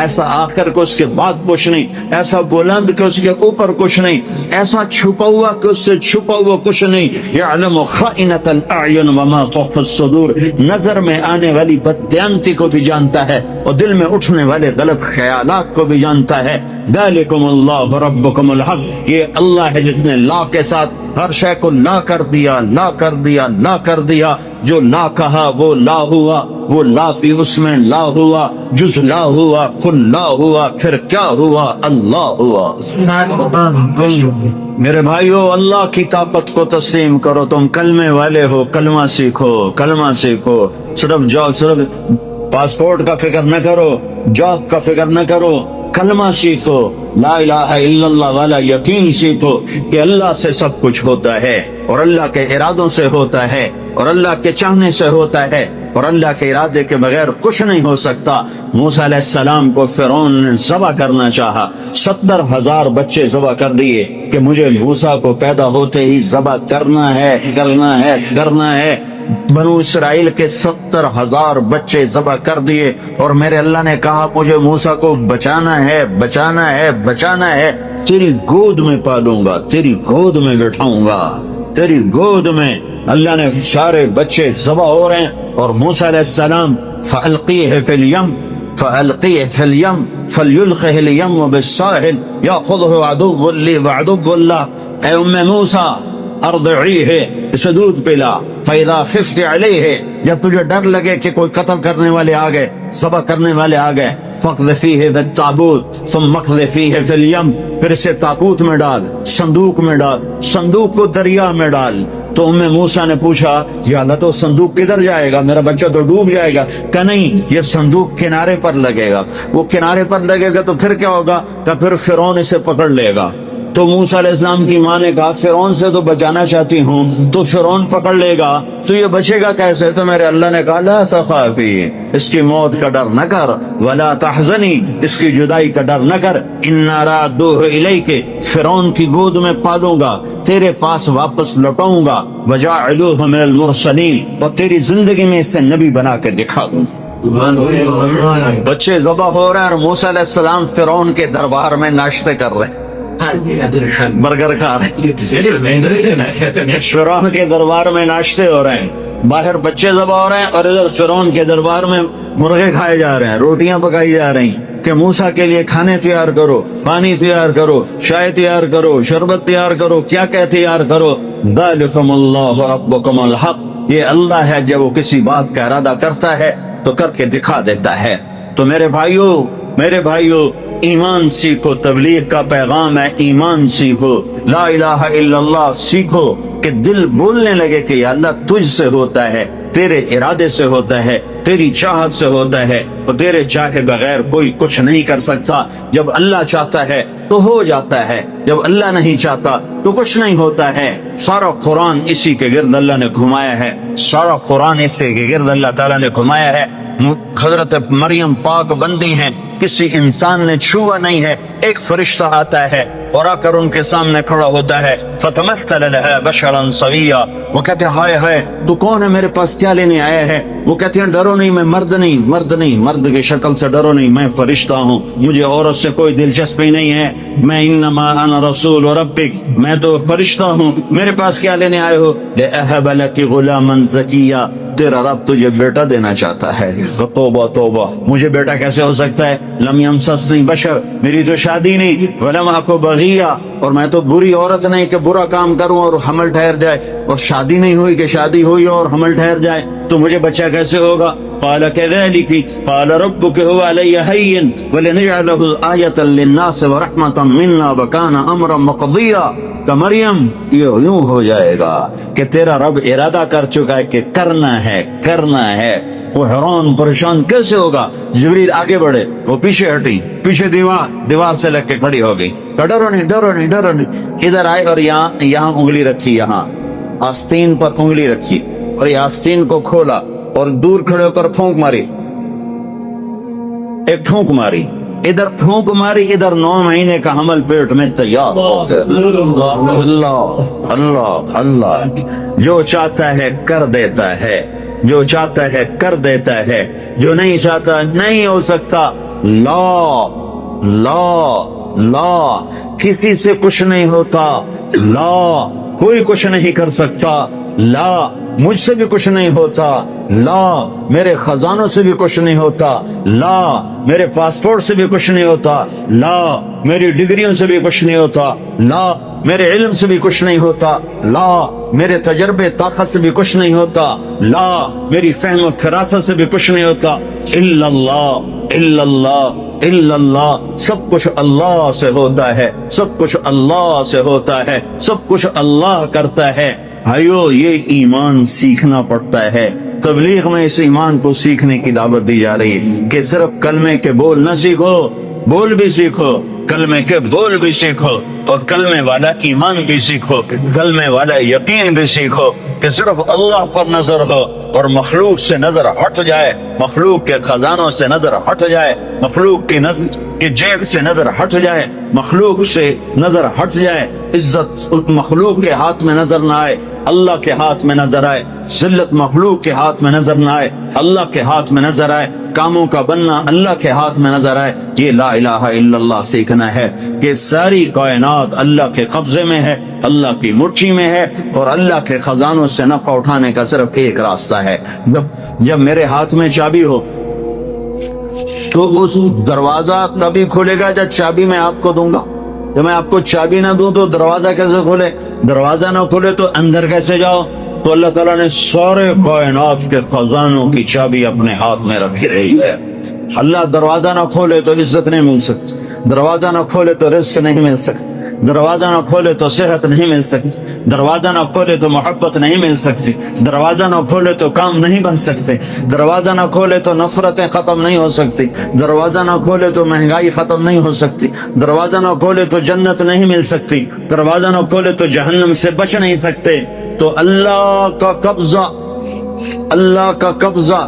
ایسا آخر کہ اس کے بعد کچھ نہیں، ایسا بلند کہ اس کے اوپر کچھ نہیں، ایسا چھپا ہوا کہ اس سے چھپا ہوا کچھ نہیں. یعلم خائنۃ الاعین وما تخفی الصدور. نظر میں آنے والی بددیانتی کو بھی جانتا ہے اور دل میں اٹھنے والے غلط خیالات کو بھی جانتا ہے. ذالکم اللہ ربکم ربکم الحق، یہ اللہ ہے جس نے لا کے ساتھ ہر شے کو لا کر دیا، لا کر دیا، لا کر دیا۔ جو لا کہا وہ لا ہوا، وہ لا بھی اس میں لا ہوا، جز لا ہوا، کل لا ہوا، پھر کیا ہوا؟ اللہ ہوا۔ میرے بھائیو، اللہ کی طاقت کو تسلیم کرو۔ تم کلمے والے ہو، کلمہ سیکھو، کلمہ سیکھو۔ صرف جاب، صرف پاسپورٹ کا فکر نہ کرو، جاب کا فکر نہ کرو، کلمہ سیکھو، لا الہ الا اللہ والا یقین سیکھو کہ اللہ سے سب کچھ ہوتا ہے، اور اللہ کے ارادوں سے ہوتا ہے، اور اللہ کے چاہنے سے ہوتا ہے، اور اللہ کے ارادے کے بغیر کچھ نہیں ہو سکتا۔ موسیٰ علیہ السلام کو فرعون نے ذبح کرنا چاہا، 70,000 بچے ذبح کر دیے کہ مجھے موسیٰ کو پیدا ہوتے ہی ذبح کرنا ہے، کرنا ہے، کرنا ہے۔ بنو اسرائیل کے 70,000 بچے ذبح کر دیے، اور میرے اللہ نے کہا مجھے موسیٰ کو بچانا ہے، بچانا ہے، بچانا ہے۔ تیری گود میں پالوں گا، تیری گود میں بٹھاؤں گا، تیری گود میں۔ اللہ نے سارے بچے ذبح ہو رہے ہیں، اور موسیٰ علیہ السلام فَأَلْقِيهِ فِي الْيَمِّ فَأَلْقِيهِ فِي الْيَمِّ فَلْيُلْقِهِ الْيَمُّ بِالسَّاحِلِ يَأْخُذْهُ عَدُوٌّ لِّي وَعَدُوٌّ لَّهُ۔ اے موسیٰ ارضعیہ، اسے دودھ پلا، فَإِذَا خِفْتِ عَلَيْهِ، جب تجھے ڈر لگے کہ کوئی قتل کرنے والے آ گئے، ذبح کرنے والے آ گئے، فَاقْذِفِيهِ فِي التَّابُوتِ ثُمَّ اقْذِفِيهِ فِي الْيَمِّ، پھر اسے تابوت میں ڈال، صندوق میں ڈال، صندوق کو دریا میں ڈال۔ تو موسیٰ نے پوچھا یا اللہ تو صندوق کدھر جائے گا، میرا بچہ تو ڈوب جائے گا۔ کہ نہیں، یہ صندوق کنارے پر لگے گا۔ وہ کنارے پر لگے گا تو پھر کیا ہوگا؟ کہ پھر فرعون اسے پکڑ لے گا۔ تو موسیٰ علیہ السلام کی ماں نے کہا فرعون سے تو بچانا چاہتی ہوں، تو فرعون پکڑ لے گا تو یہ بچے گا کیسے؟ تو میرے اللہ نے کہا لا تخافی، اس کی موت کا ڈر نہ کر، ولا تحزنی، اس کی جدائی کا ڈر نہ کر، انا رادوہ الیک، فرعون کی گود میں پالوں گا، تیرے پاس واپس لوٹاؤں گا، وجاعلوہ من المرسلین، اور تیری زندگی میں اسے نبی بنا کے دکھا دوں۔ بچے ذبح ہو رہے ہیں اور موسیٰ علیہ السلام فرعون کے دربار میں ناشتے کر رہے ہیں، برگر کھا رہے ہیں، فرعون کے دربار میں ناشتے ہو رہے ہیں، باہر بچے ذبح ہو رہے ہیں، اور ادھر فرعون کے دربار میں مرغے کھائے جا رہے ہیں، روٹیاں پکائی جا رہی ہیں کہ موسیٰ کے لیے کھانے تیار کرو، پانی تیار کرو، چائے تیار کرو، شربت تیار کرو، کیا کیا تیار کرو۔ ذالکم اللہ ربکم الحق، یہ اللہ ہے جب وہ کسی بات کا ارادہ کرتا ہے تو کر کے دکھا دیتا ہے۔ تو میرے بھائیو ایمان سیکھو، تبلیغ کا پیغام ہے ایمان سیکھو، لا الہ الا اللہ سیکھو، کہ دل بولنے لگے کہ یا اللہ تجھ سے ہوتا ہے، تیرے ارادے سے ہوتا ہے، تیری چاہت سے ہوتا ہے، اور تیرے چاہے بغیر کوئی کچھ نہیں کر سکتا۔ جب اللہ چاہتا ہے تو ہو جاتا ہے، جب اللہ نہیں چاہتا تو کچھ نہیں ہوتا ہے۔ سارا قرآن اسی کے گرد اللہ نے گھمایا ہے، سارا قرآن اسی کے گرد اللہ تعالیٰ نے گھمایا ہے۔ حضرت مریم پاک بندی ہیں، کسی انسان نے چھوا نہیں ہے، ایک فرشتہ آتا ہے اور آ کر ان کے سامنے کھڑا ہوتا ہے، فتمثل لها بشرا سویا، وہ کہتے ہیں ہائے ہائے تو کون ہے، میرے پاس کیا لینے آیا ہے؟ وہ کہتے ہیں ڈرو نہیں، میں مرد نہیں، مرد کی شکل سے ڈرو نہیں، میں فرشتہ ہوں، مجھے عورت سے کوئی دلچسپی نہیں ہے، میں انما انا رسول ربک، میں تو فرشتہ ہوں، میرے پاس کیا لینے آئے ہو؟ لأہب لک غلاما زکیا، تیرا رب تجھے بیٹا دینا چاہتا ہے۔ توبہ توبہ، مجھے بیٹا کیسے ہو سکتا ہے؟ لم یمسسنی بشر، میری تو شادی نہیں، ولم اک بغیہ، اور میں تو بری عورت نہیں کہ برا کام کروں اور حمل ٹھہر جائے، اور شادی نہیں ہوئی کہ شادی ہوئی اور حمل ٹھہر جائے، تو مجھے بچہ کیسے ہوگا؟ قال كذلك قال ربك هو علي هين ولنجعله آية للناس ورحمة منا وكان امرا مقضيا، کہ مریم یہ یوں ہو جائے گا کہ تیرا رب ارادہ کر چکا ہے کہ کرنا ہے۔ وہ حیران پریشان کیسے ہوگا؟ جبریل آگے بڑھے، وہ پیچھے ہٹی، پیچھے دیوار سے لگ کے کھڑی ہو گئی، ڈرو نہیں، ادھر آئے اور یہاں انگلی رکھی، یہاں آستین پر انگلی رکھی، اور یہ آستین کو کھولا اور دور کھڑے ہو کر پھونک ماری، ایک پھونک ماری، ادھر پھونک ماری، ادھر 9 مہینے کا حمل پیٹ میں تیار۔ اللہ جو چاہتا ہے کر دیتا ہے، جو چاہتا ہے کر دیتا ہے، جو نہیں چاہتا نہیں ہو سکتا۔ لا کسی سے کچھ نہیں ہوتا، لا کوئی کچھ نہیں کر سکتا، لا مجھ سے بھی کچھ نہیں ہوتا، لا میرے خزانوں سے بھی کچھ نہیں ہوتا، لا میرے پاسپورٹ سے بھی کچھ نہیں ہوتا، لا میری ڈگریوں سے بھی کچھ نہیں ہوتا، لا میرے علم سے بھی کچھ نہیں ہوتا، لا میرے تجربے طاقت سے بھی کچھ نہیں ہوتا، لا میری فہم و فراست سے بھی کچھ نہیں ہوتا، الا اللہ الا اللہ الا اللہ، سب کچھ اللہ سے ہوتا ہے، سب کچھ اللہ سے ہوتا ہے، سب کچھ اللہ کرتا ہے۔ بھائیو یہ ایمان سیکھنا پڑتا ہے، تبلیغ میں اس ایمان کو سیکھنے کی دعوت دی جا رہی ہے کہ صرف کلمے کے بول نہ سیکھو، بول بھی سیکھو، کلمے کے بول بھی سیکھو، اور کلمے والا ایمان بھی سیکھو، کلمے والا یقین بھی سیکھو، کہ صرف اللہ پر نظر ہو اور مخلوق سے نظر ہٹ جائے، مخلوق کے خزانوں سے نظر ہٹ جائے، مخلوق کی نظر کہ جیب سے نظر ہٹ جائے، مخلوق سے نظر ہٹ جائے، عزت مخلوق کے ہاتھ میں نظر نہ آئے، اللہ کے ہاتھ میں نظر آئے، ذلت مخلوق کے ہاتھ میں نظر نہ آئے، اللہ کے ہاتھ میں نظر آئے، کاموں کا بننا اللہ کے ہاتھ میں نظر آئے۔ یہ لا الہ الا اللہ سیکھنا ہے کہ ساری کائنات اللہ کے قبضے میں ہے، اللہ کی مٹھی میں ہے، اور اللہ کے خزانوں سے نفع اٹھانے کا صرف ایک راستہ ہے۔ جب میرے ہاتھ میں چابی ہو تو اس دروازہ تبھی کھلے گا جب چابی میں آپ کو دوں گا۔ جب میں آپ کو چابی نہ دوں تو دروازہ کیسے کھلے؟ دروازہ نہ کھلے تو اندر کیسے جاؤ؟ تو اللہ تعالیٰ نے سارے کائنات کے خزانوں کی چابی اپنے ہاتھ میں رکھی رہی ہے۔ اللہ دروازہ نہ کھولے تو عزت نہیں مل سکتی، دروازہ نہ کھولے تو رزق نہیں مل سکتا، دروازہ نہ کھولے تو صحت نہیں مل سکتی، دروازہ نہ کھولے تو محبت نہیں مل سکتی، دروازہ نہ کھولے تو کام نہیں بن سکتے، دروازہ نہ کھولے تو نفرتیں ختم نہیں ہو سکتی، دروازہ نہ کھولے تو مہنگائی ختم نہیں ہو سکتی، دروازہ نہ کھولے تو جنت نہیں مل سکتی، دروازہ نہ کھولے تو جہنم سے بچ نہیں سکتے۔ تو اللہ کا قبضہ، اللہ کا قبضہ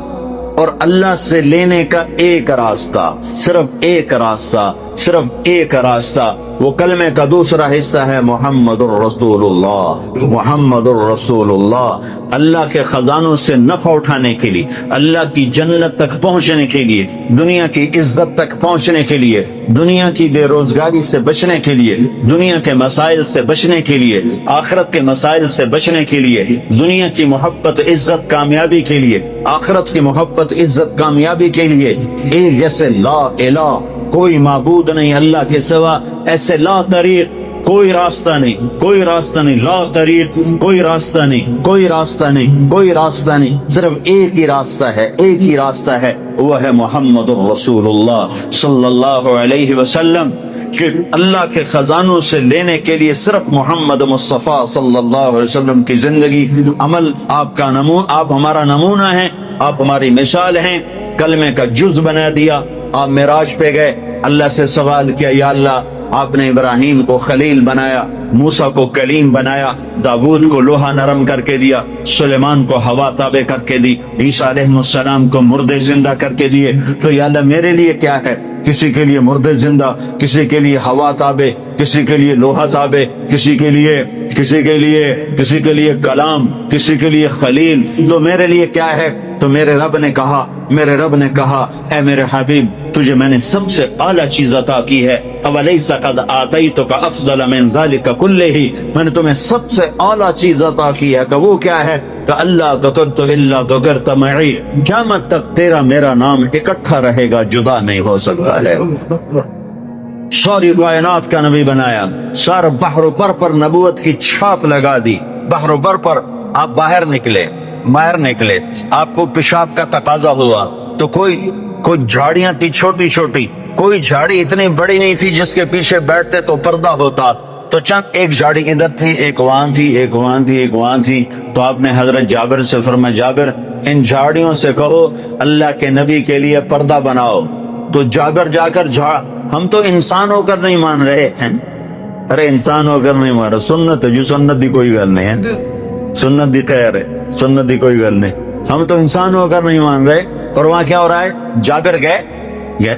اور اللہ سے لینے کا ایک راستہ، صرف ایک راستہ، صرف ایک راستہ، وہ کلمے کا دوسرا حصہ ہے محمد الرسول اللہ، محمد الرسول اللہ۔ اللہ کے خزانوں سے نفع اٹھانے کے لیے، اللہ کی جنت تک پہنچنے کے لیے، دنیا کی عزت تک پہنچنے کے لیے، دنیا کی بے روزگاری سے بچنے کے لیے، دنیا کے مسائل سے بچنے کے لیے، آخرت کے مسائل سے بچنے کے لیے، دنیا کی محبت عزت کامیابی کے لیے، آخرت کی محبت عزت کامیابی کے لیے، ایک جیسے لا الہ، کوئی معبود نہیں اللہ کے سوا، ایسے لا طریق، کوئی راستہ نہیں، کوئی راستہ نہیں، لا طریق، کوئی راستہ نہیں، کوئی راستہ نہیں، کوئی راستہ نہیں، صرف ایک ہی راستہ ہے، ایک ہی راستہ ہے، وہ ہے محمد رسول اللہ صلی اللہ علیہ وسلم۔ کہ اللہ کے خزانوں سے لینے کے لیے صرف محمد مصطفیٰ صلی اللہ علیہ وسلم کی زندگی، عمل آپ کا نمونہ، آپ ہمارا نمونہ ہیں، آپ ہماری مثال ہیں۔ کلمے کا جز بنا دیا، آپ معراج پہ گئے، اللہ سے سوال کیا، یا اللہ آپ نے ابراہیم کو خلیل بنایا، موسیٰ کو کلیم بنایا، داؤد کو لوہا نرم کر کے دیا، سلیمان کو ہوا تابع کر کے دی، عیسیٰ علیہ السلام کو مردے زندہ کر کے دیے، تو یا اللہ میرے لیے کیا ہے؟ کسی کے لیے مردے زندہ، کسی کے لیے ہوا تابع، کسی کے لیے لوہا تابع، کسی کے لیے کلام، کسی کے لیے خلیل، تو میرے لیے کیا ہے؟ تو میرے رب نے کہا اے میرے حبیب تجھے میں نے سب سے اعلیٰ چیز عطا کی ہے، اولیس قد آتیتک افضل من ذلک کلہ، میں نے تمہیں سب سے اعلیٰ چیز عطا کی ہے، کہ وہ کیا ہے؟ کہ اللہ ذکرت الا ذکرت معی، قیامت تک تیرا میرا نام اکٹھا رہے گا، جدا نہیں ہو سکتا ہے۔ ساری کائنات کا نبی بنایا، سارا بحر و بر پر نبوت کی چھاپ لگا دی، بحر و بر پر آپ باہر نکلے، آپ کو پیشاب کا تقاضا ہوا تو کوئی جھاڑیاں تھی چھوٹی چھوٹی، کوئی جھاڑی اتنی بڑی نہیں تھی جس کے پیچھے بیٹھتے تو پردہ ہوتا، تو چند ایک جھاڑی ادھر تھی، ایک وہاں تھی، ایک وہاں تھی، ایک وہاں تھی، تو آپ نے حضرت جابر سے فرمایا جابر ان جھاڑیوں سے کہو اللہ کے نبی کے لیے پردہ بناؤ، تو جابر جا کر ہم تو انسان ہو کر نہیں مان رہے ہیں، ارے انسان ہو کر نہیں مان رہے، سنت ہے جو سنت دی کوئی گل نہیں ہے، سنت دی خیر ہے، سنت دی کوئی گل نہیں، ہم تو انسان ہو کر نہیں مان رہے۔ اور وہاں کیا ہو رہا ہے؟ جابر گئے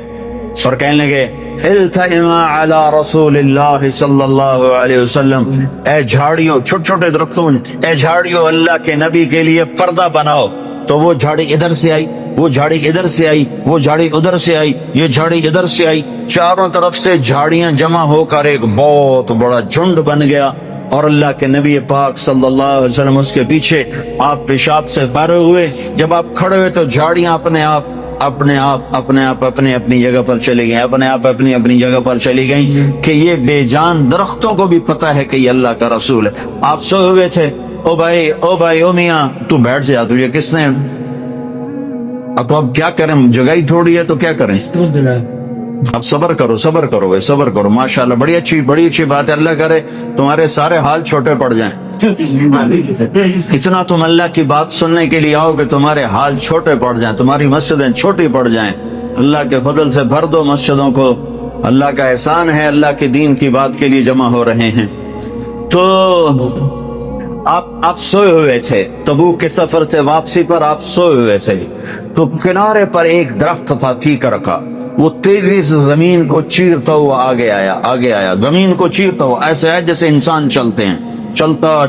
اور کہنے لگے التئما علی رسول اللہ صلی اللہ علیہ وسلم، اے جھاڑیوں، چھوٹے چھوٹے درختوں، اے جھاڑیوں اللہ کے نبی کے لیے پردہ بناؤ، تو وہ جھاڑی ادھر سے آئی، وہ جھاڑی ادھر سے آئی، وہ جھاڑی ادھر سے آئی، یہ جھاڑی ادھر سے آئی، چاروں طرف سے جھاڑیاں جمع ہو کر ایک بہت بڑا جھنڈ بن گیا، اور اللہ کے نبی پاک صلی اللہ علیہ وسلم اس کے پیچھے، آپ پیشاب سے فارغ ہوئے، جب آپ کھڑے ہوئے تو جھاڑیاں اپنے آپ اپنی اپنی جگہ پر چلی گئیں، اپنے آپ اپنی اپنی جگہ پر چلی گئیں، کہ یہ بے جان درختوں کو بھی پتہ ہے کہ یہ اللہ کا رسول ہے۔ آپ سوئے ہوئے تھے، او بھائی او میاں تو بیٹھ جا، تجھے کس نے، اب کیا کریں، جگہ ہی تھوڑی ہے تو کیا کریں، اب صبر کرو ماشاءاللہ، بڑی اچھی بات ہے، اللہ کرے تمہارے سارے حال چھوٹے پڑ جائیں، اتنا تم اللہ کی بات سننے کے لیے آؤ کہ تمہارے حال چھوٹے پڑ جائیں، تمہاری مسجدیں چھوٹی پڑ جائیں۔ اللہ کے فضل سے بھر دو مسجدوں کو، اللہ کا احسان ہے، اللہ کے دین کی بات کے لیے جمع ہو رہے ہیں۔ تو آپ سوئے ہوئے تھے، تبوک کے سفر سے واپسی پر آپ سوئے ہوئے تھے، تو کنارے پر ایک درخت تھا کیکر کا، وہ تیزی سے زمین کو چیرتا ہوا آگے آیا، زمین کو چیرتا ہوا، ایسے ہے جیسے انسان چلتے ہیں، چلتا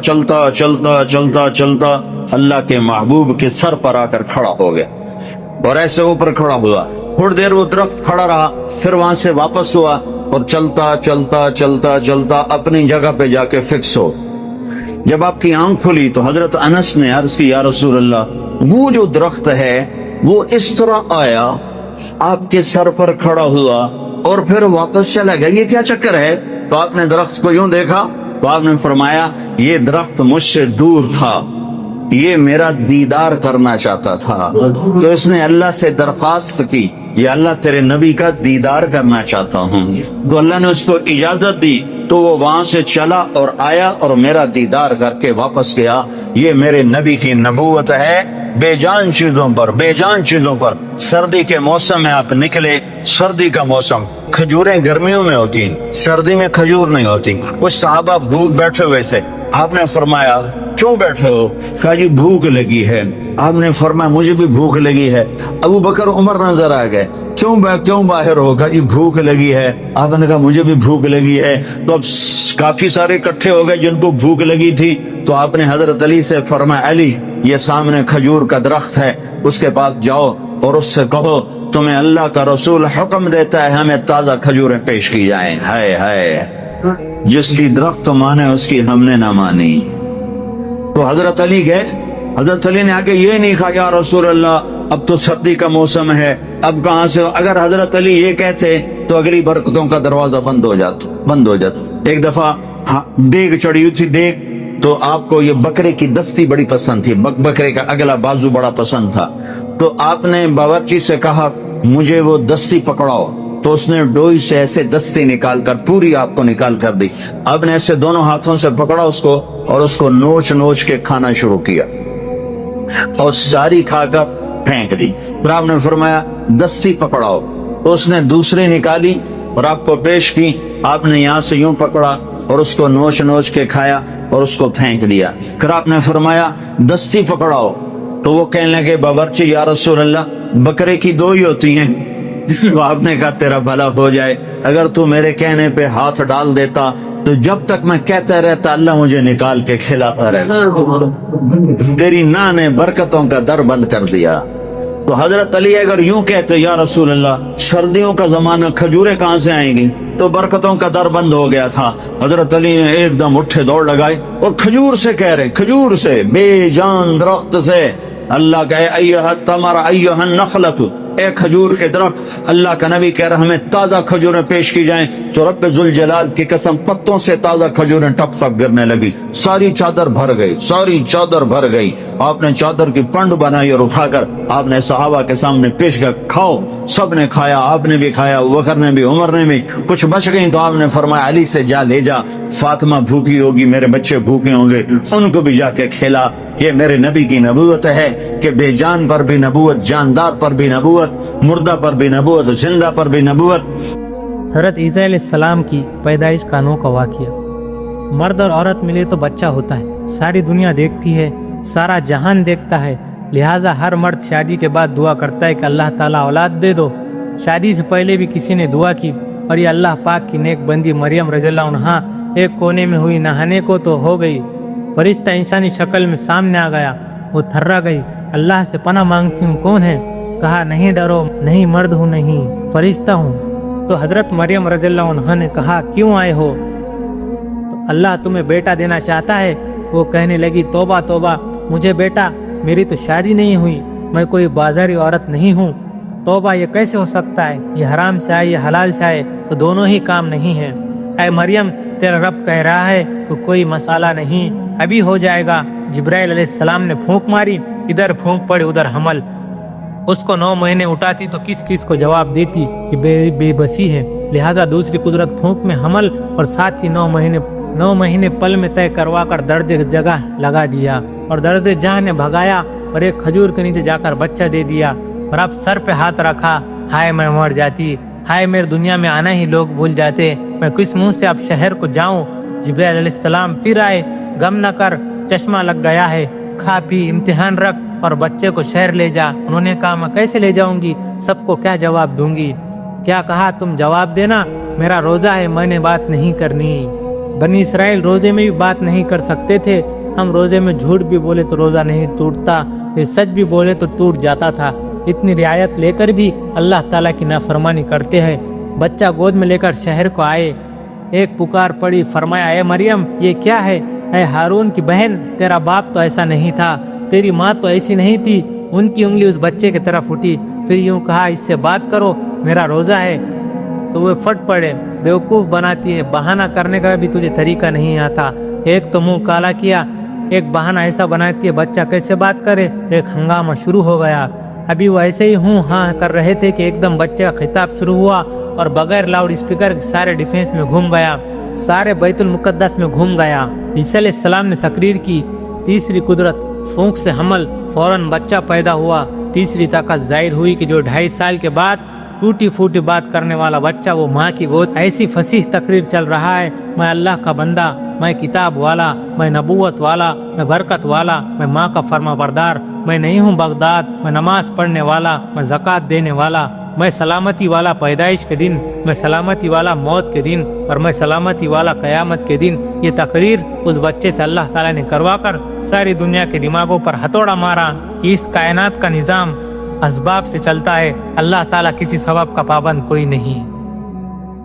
اللہ کے محبوب کے سر پر آ کر کھڑا ہو گیا، اور ایسے اوپر کھڑا ہوا، تھوڑی دیر وہ درخت کھڑا رہا، پھر وہاں سے واپس ہوا، اور چلتا اپنی جگہ پہ جا کے فکس ہو۔ جب آپ کی آنکھ کھلی تو حضرت انس نے عرض کی، یا رسول اللہ، وہ جو درخت ہے وہ اس طرح آیا، آپ کے سر پر کھڑا ہوا اور پھر واپس چلا گیا، یہ کیا چکر ہے؟ تو آپ نے درخت کو یوں دیکھا تو آپ نے فرمایا، یہ درخت مجھ سے دور تھا، یہ میرا دیدار کرنا چاہتا تھا، تو اس نے اللہ سے درخواست کی، یہ اللہ تیرے نبی کا دیدار کرنا چاہتا ہوں، تو اللہ نے اس کو اجازت دی، تو وہ وہاں سے چلا اور آیا اور میرا دیدار کر کے واپس گیا۔ یہ میرے نبی کی نبوت ہے، بے جان چیزوں پر۔ سردی کے موسم میں آپ نکلے، سردی کا موسم، کھجوریں گرمیوں میں ہوتی ہیں، سردی میں کھجور نہیں ہوتی۔ کچھ صحابہ بھوک بیٹھے ہوئے تھے، آپ نے فرمایا کیوں بیٹھے ہو؟ کہا جی بھوک لگی ہے۔ آپ نے فرمایا مجھے بھی بھوک لگی ہے۔ ابو بکر عمر نظر آ گئے، کیوں باہر ہوگا؟ یہ بھوک لگی ہے۔ آپ نے کہا مجھے بھی بھوک لگی ہے۔ تو اب کافی سارے اکٹھے ہو گئے جن کو بھوک لگی تھی، تو آپ نے حضرت علی سے فرمایا، علی یہ سامنے کھجور کا درخت ہے، اس کے پاس جاؤ اور اس سے کہو تمہیں اللہ کا رسول حکم دیتا ہے ہمیں تازہ کھجوریں پیش کی جائیں۔ ہائے جس کی درخت مانے اس کی ہم نے نہ مانی۔ تو حضرت علی گئے، حضرت علی نے آگے یہ نہیں کہا یا رسول اللہ اب تو سردی کا موسم ہے، اب کہاں سے؟ اگر حضرت علی یہ کہتے تو اگلی برکتوں کا دروازہ بند ہو جاتا۔ ایک دفعہ دیگ چڑھی ہوئی تھی، دیگ، تو آپ کو یہ بکرے کی دستی بڑی پسند تھی، بکرے کا اگلا بازو بڑا پسند تھا، تو آپ نے باورچی سے کہا مجھے وہ دستی پکڑاؤ، تو اس نے ڈوئی سے ایسے دستی نکال کر پوری آپ کو نکال کر دی۔ آپ نے ایسے دونوں ہاتھوں سے پکڑا اس کو اور اس کو نوچ کے کھانا شروع کیا اور ساری کھا کر پھینک دی۔ پھر آپ نے فرمایا دستی پکڑاؤ، تو اس نے دوسری نکالی اور آپ کو پیش کی۔ آپ نے یہاں سے یوں پکڑا اور اس کو نوچ کے کھایا اور اس کو پھینک دیا۔ پھر آپ نے فرمایا دستی پکڑاؤ، تو وہ کہنے لگے باورچی یا رسول اللہ بکرے کی دو ہی ہوتی ہیں۔ آپ نے کہا تیرا بھلا ہو جائے، اگر تو میرے کہنے پہ ہاتھ ڈال دیتا تو جب تک میں کہتا رہتا اللہ مجھے نکال کے کھلاتا رہتا، تیری نا نے برکتوں کا در بند کر دیا۔ تو حضرت علی اگر یوں کہتے یا رسول اللہ سردیوں کا زمانہ کھجوریں کہاں سے آئیں گی، تو برکتوں کا در بند ہو گیا تھا۔ حضرت علی نے ایک دم اٹھے دوڑ لگائی اور کھجور سے کہہ رہے، کھجور سے، بے جان درخت سے اللہ کہے ایھا التمر ایھا النخلۃ، اے کھجور کے درخت، اللہ کا نبی کہہ رہا ہمیں تازہ کھجوریں پیش کی جائیں، تو رب ذوالجلال کی قسم پتوں سے تازہ کھجوریں ٹپ ٹپ گرنے لگی، ساری چادر بھر گئی۔ آپ نے چادر کی پنڈ بنائی اور اٹھا کر آپ نے صحابہ کے سامنے پیش کر کھاؤ، سب نے کھایا، آپ نے بھی کھایا، بکر نے بھی، عمر نے بھی، کچھ بچ گئی تو آپ نے فرمایا علی سے جا لے جا، فاطمہ بھوکی ہوگی، میرے بچے بھوکے ہوں گے، ان کو بھی جا کے کھلا۔ یہ میرے نبی کی نبوت ہے کہ بے جان پر بھی نبوت، جاندار پر بھی نبوت، مردہ پر بھی نبوت، زندہ پر بھی نبوت۔ حضرت عیسیٰ علیہ السلام کی پیدائش کا انوکھا واقعہ۔ مرد اور عورت ملے تو بچہ ہوتا ہے، ساری دنیا دیکھتی ہے، سارا جہان دیکھتا ہے، لہٰذا ہر مرد شادی کے بعد دعا کرتا ہے کہ اللہ تعالیٰ اولاد دے دو۔ شادی سے پہلے بھی کسی نے دعا کی، اور یہ اللہ پاک کی نیک بندی مریم رضی اللہ عنہا ایک کونے میں ہوئی، نہانے کو تو ہو گئی، فرشتہ انسانی شکل میں سامنے آ گیا، وہ تھرا گئی، اللہ سے پناہ مانگتی ہوں کون ہے؟ کہا نہیں ڈرو، نہیں مرد ہوں، نہیں فرشتہ ہوں۔ تو حضرت مریم رضی اللہ عنہا نے کہا کیوں آئے ہو؟ تو اللہ تمہیں بیٹا دینا چاہتا ہے۔ وہ کہنے لگی توبہ توبہ، مجھے بیٹا؟ میری تو شادی نہیں ہوئی، میں کوئی بازاری عورت نہیں ہوں، توبہ یہ کیسے ہو سکتا ہے؟ یہ حرام سے آئے یہ حلال سے آئے تو دونوں ہی کام نہیں ہیں۔ اے مریم، تیرا رب کہہ رہا ہے کہ کوئی مسئلہ نہیں، ابھی ہو جائے گا۔ جبرائیل علیہ السلام نے پھونک ماری، ادھر پھونک پڑی ادھر حمل۔ اس کو 9 مہینے اٹھاتی تو کس کس کو جواب دیتی کہ بے بسی ہے، لہٰذا دوسری قدرت پھونک میں حمل اور ساتھ ہی 9 مہینے پل میں طے کروا کر درد جگہ لگا دیا، اور درد جہاں نے بھگایا اور ایک کھجور کے نیچے جا کر بچہ دے دیا۔ اور اب سر پہ ہاتھ رکھا، ہائے میں مر جاتی، ہائے میرے دنیا میں آنا ہی لوگ بھول جاتے، میں کس منہ سے اب شہر کو جاؤں۔ جبرائیل علیہ السلام پھر آئے، غم نہ کر، چشمہ لگ گیا ہے، کھا پی، امتحان رکھ اور بچے کو شہر لے جا۔ انہوں نے کہا میں کیسے لے جاؤں گی، سب کو کیا جواب دوں گی؟ کیا کہا تم جواب دینا، میرا روزہ ہے، میں نے بات نہیں کرنی۔ بنی اسرائیل روزے میں بھی بات نہیں کر سکتے تھے، ہم روزے میں جھوٹ بھی بولے تو روزہ نہیں ٹوٹتا، یہ سچ بھی بولے تو ٹوٹ جاتا تھا۔ اتنی رعایت لے کر بھی اللہ تعالیٰ کی نافرمانی کرتے ہیں۔ بچہ گود میں لے کر شہر کو آئے، ایک پکار پڑی، فرمایا اے مریم یہ کیا ہے؟ اے ہارون کی بہن، تیرا باپ تو ایسا نہیں تھا، تیری ماں تو ایسی نہیں تھی۔ ان کی انگلی اس بچے کی طرف اٹھی، پھر یوں کہا اس سے بات کرو، میرا روزہ ہے۔ تو وہ پھٹ پڑے، بیوقوف بناتی ہے، بہانہ کرنے کا بھی تجھے طریقہ نہیں آتا، ایک تو منہ کالا کیا، ایک بہانہ ایسا بناتی ہے بچہ کیسے بات کرے، تو ایک ہنگامہ شروع ہو گیا۔ ابھی وہ ایسے ہی ہوں ہاں کر رہے تھے کہ ایک دم بچے کا خطاب شروع ہوا اور بغیر لاؤڈ اسپیکر سارے ڈیفینس میں گھوم گیا، سارے بیت المقدس میں گھوم گیا۔ عیسیٰ علیہ السلام نے تقریر کی، تیسری قدرت پھونک سے حمل، فوراً بچہ پیدا ہوا۔ تیسری طاقت ظاہر ہوئی کہ جو 2.5 سال کے بعد ٹوٹی پھوٹی بات کرنے والا بچہ وہ ماں کی گود ایسی فصیح تقریر چل رہا ہے، میں اللہ کا بندہ، میں کتاب والا، میں نبوت والا، میں برکت والا، میں ماں کا فرما بردار، میں نہیں ہوں بغداد، میں نماز پڑھنے والا، میں زکوٰۃ دینے والا، میں سلامتی والا پیدائش کے دن، میں سلامتی والا موت کے دن، اور میں سلامتی والا قیامت کے دن۔ یہ تقریر اس بچے سے اللہ تعالیٰ نے کروا کر ساری دنیا کے دماغوں پر ہتھوڑا مارا کہ اس کائنات کا نظام اسباب سے چلتا ہے، اللہ تعالیٰ کسی سبب کا پابند کوئی نہیں۔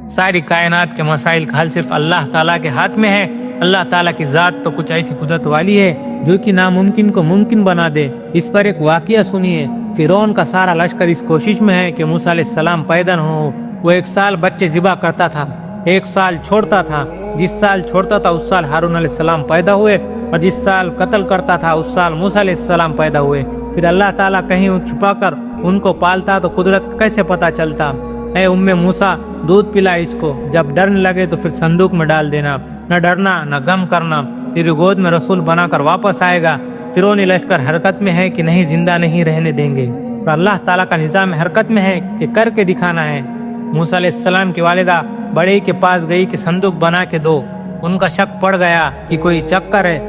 ساری کائنات کے مسائل کا حل صرف اللہ تعالیٰ کے ہاتھ میں ہے۔ اللہ تعالیٰ کی ذات تو کچھ ایسی قدرت والی ہے جو کہ ناممکن کو ممکن بنا دے۔ اس پر ایک واقعہ سنیے۔ فرعون کا سارا لشکر اس کوشش میں ہے کہ موسیٰ علیہ السلام پیدا نہ ہو۔ وہ 1 سال بچے ذبح کرتا تھا، 1 سال چھوڑتا تھا، جس سال چھوڑتا تھا اس سال ہارون علیہ السلام پیدا ہوئے، اور جس سال قتل کرتا تھا اس سال موسیٰ علیہ السلام پیدا ہوئے۔ پھر اللہ تعالیٰ کہیں چھپا کر ان کو پالتا تو قدرت کا کیسے پتہ چلتا؟ اے موسیٰ دودھ پلا اس کو، جب ڈرنے لگے تو پھر صندوق میں ڈال دینا، نہ ڈرنا نہ غم کرنا، تیری گود میں رسول بنا کر واپس آئے گا۔ فرعونی لشکر حرکت میں ہے کہ نہیں زندہ نہیں رہنے دیں گے، اور اللہ تعالیٰ کا نظام حرکت میں ہے کہ کر کے دکھانا ہے۔ موسیٰ علیہ السلام کی والدہ بڑے کے پاس گئی کہ صندوق بنا کے دو، ان کا شک پڑ گیا کہ کوئی چکر ہے۔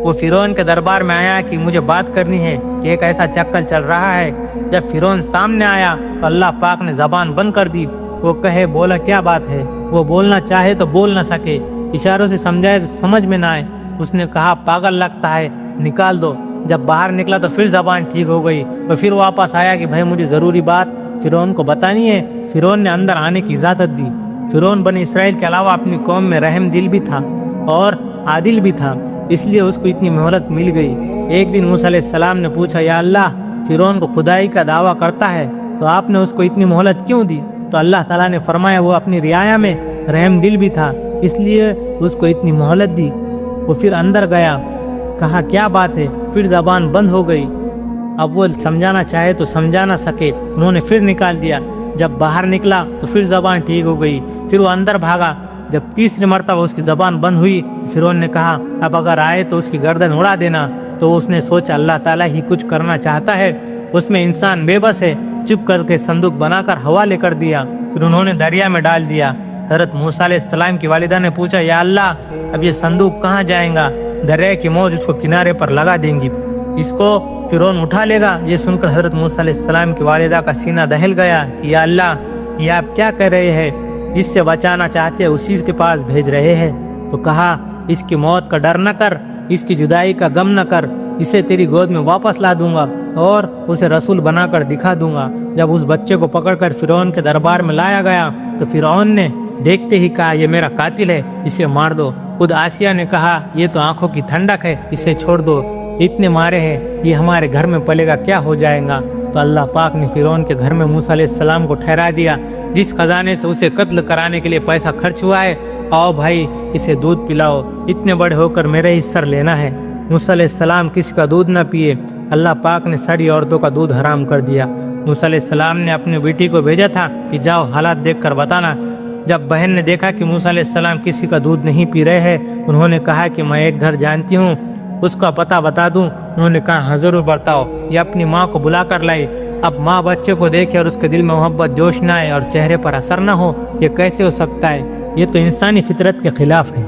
وہ فرعون کے دربار میں آیا کہ مجھے بات کرنی ہے کہ ایک ایسا چکر چل رہا ہے۔ جب فرعون سامنے آیا تو اللہ پاک نے زبان بند کر دی، وہ کہے بولا کیا بات ہے، وہ بولنا چاہے تو بول نہ سکے، اشاروں سے سمجھائے تو سمجھ میں نہ آئے۔ اس نے کہا پاگل لگتا ہے، نکال دو۔ جب باہر نکلا تو پھر زبان ٹھیک ہو گئی، وہ پھر واپس آیا کہ بھائی مجھے ضروری بات فرعون کو بتانی ہے۔ فرعون نے اندر آنے کی اجازت دی۔ فرعون بنی اسرائیل کے علاوہ اپنی قوم میں رحم دل بھی تھا اور عادل بھی تھا، اس لیے اس کو اتنی مہلت مل گئی۔ ایک دن موسیٰ علیہ السلام نے پوچھا یا اللہ، فرعون کو خدائی کا دعویٰ کرتا ہے تو آپ نے اس کو اتنی مہلت کیوں دی؟ تو اللہ تعالیٰ نے فرمایا وہ اپنی رعایا میں رحم دل بھی تھا، اس لیے اس کو اتنی مہلت دی۔ وہ پھر اندر گیا، کہا کیا بات ہے، پھر زبان بند ہو گئی۔ اب وہ سمجھانا چاہے تو سمجھا نہ سکے، انہوں نے پھر نکال دیا۔ جب باہر نکلا تو پھر زبان ٹھیک ہو گئی، پھر وہ اندر بھاگا۔ جب تیسری مرتبہ اس کی زبان بند ہوئی، فرعون نے کہا اب اگر آئے تو اس کی گردن اڑا دینا۔ تو اس نے سوچا اللہ تعالیٰ ہی کچھ کرنا چاہتا ہے، اس میں انسان بے بس ہے، چپ کر کے صندوق بنا کر حوالے کر دیا۔ پھر انہوں نے دریا میں ڈال دیا۔ حضرت موسیٰ علیہ السلام کی والدہ نے پوچھا یا اللہ اب یہ صندوق کہاں جائیں گا؟ دریا کی موج اس کو کنارے پر لگا دیں گی، اس کو فرعون اٹھا لے گا۔ یہ سن کر حضرت موسیٰ علیہ السلام کی والدہ کا سینہ دہل گیا کہ یا اللہ یہ آپ کیا کر رہے ہیں؟ جس سے بچانا چاہتے اسی کے پاس بھیج رہے ہیں۔ تو کہا اس کی موت کا ڈر نہ کر، اس کی جدائی کا غم نہ کر، اسے تیری گود میں واپس لا دوں گا اور اسے رسول بنا کر دکھا دوں گا۔ جب اس بچے کو پکڑ کر فرعون کے دربار میں لایا گیا تو فرعون نے دیکھتے ہی کہا یہ میرا قاتل ہے، اسے مار دو۔ خود آسیہ نے کہا یہ تو آنکھوں کی ٹھنڈک ہے، اسے چھوڑ دو، اتنے مارے ہیں، یہ ہمارے گھر میں پلے گا کیا ہو جائے گا۔ تو اللہ پاک نے فرعون کے گھر میں موسیٰ علیہ السلام کو ٹھہرا دیا، جس خزانے سے اسے قتل کرانے کے لیے پیسہ خرچ ہوا ہے، آؤ بھائی اسے دودھ پلاؤ، اتنے بڑے ہو کر میرے ہی سر لینا ہے۔ موسیٰ علیہ السلام کسی کا دودھ نہ پیے، اللہ پاک نے ساری عورتوں کا دودھ حرام کر دیا۔ موسیٰ علیہ السلام نے اپنی بیٹی کو بھیجا تھا کہ جاؤ حالات دیکھ کر بتانا۔ جب بہن نے دیکھا کہ موسیٰ علیہ السلام کسی کا دودھ نہیں پی رہے ہیں، انہوں نے کہا کہ میں ایک گھر جانتی ہوں، اس کا پتہ بتا دوں۔ انہوں نے کہا ہاں ضرور بتاؤ۔ یہ اپنی ماں کو بلا کر لائی۔ اب ماں بچے کو دیکھے اور اس کے دل میں محبت جوش نہ آئے اور چہرے پر اثر نہ ہو، یہ کیسے ہو سکتا ہے؟ یہ تو انسانی فطرت کے خلاف ہے۔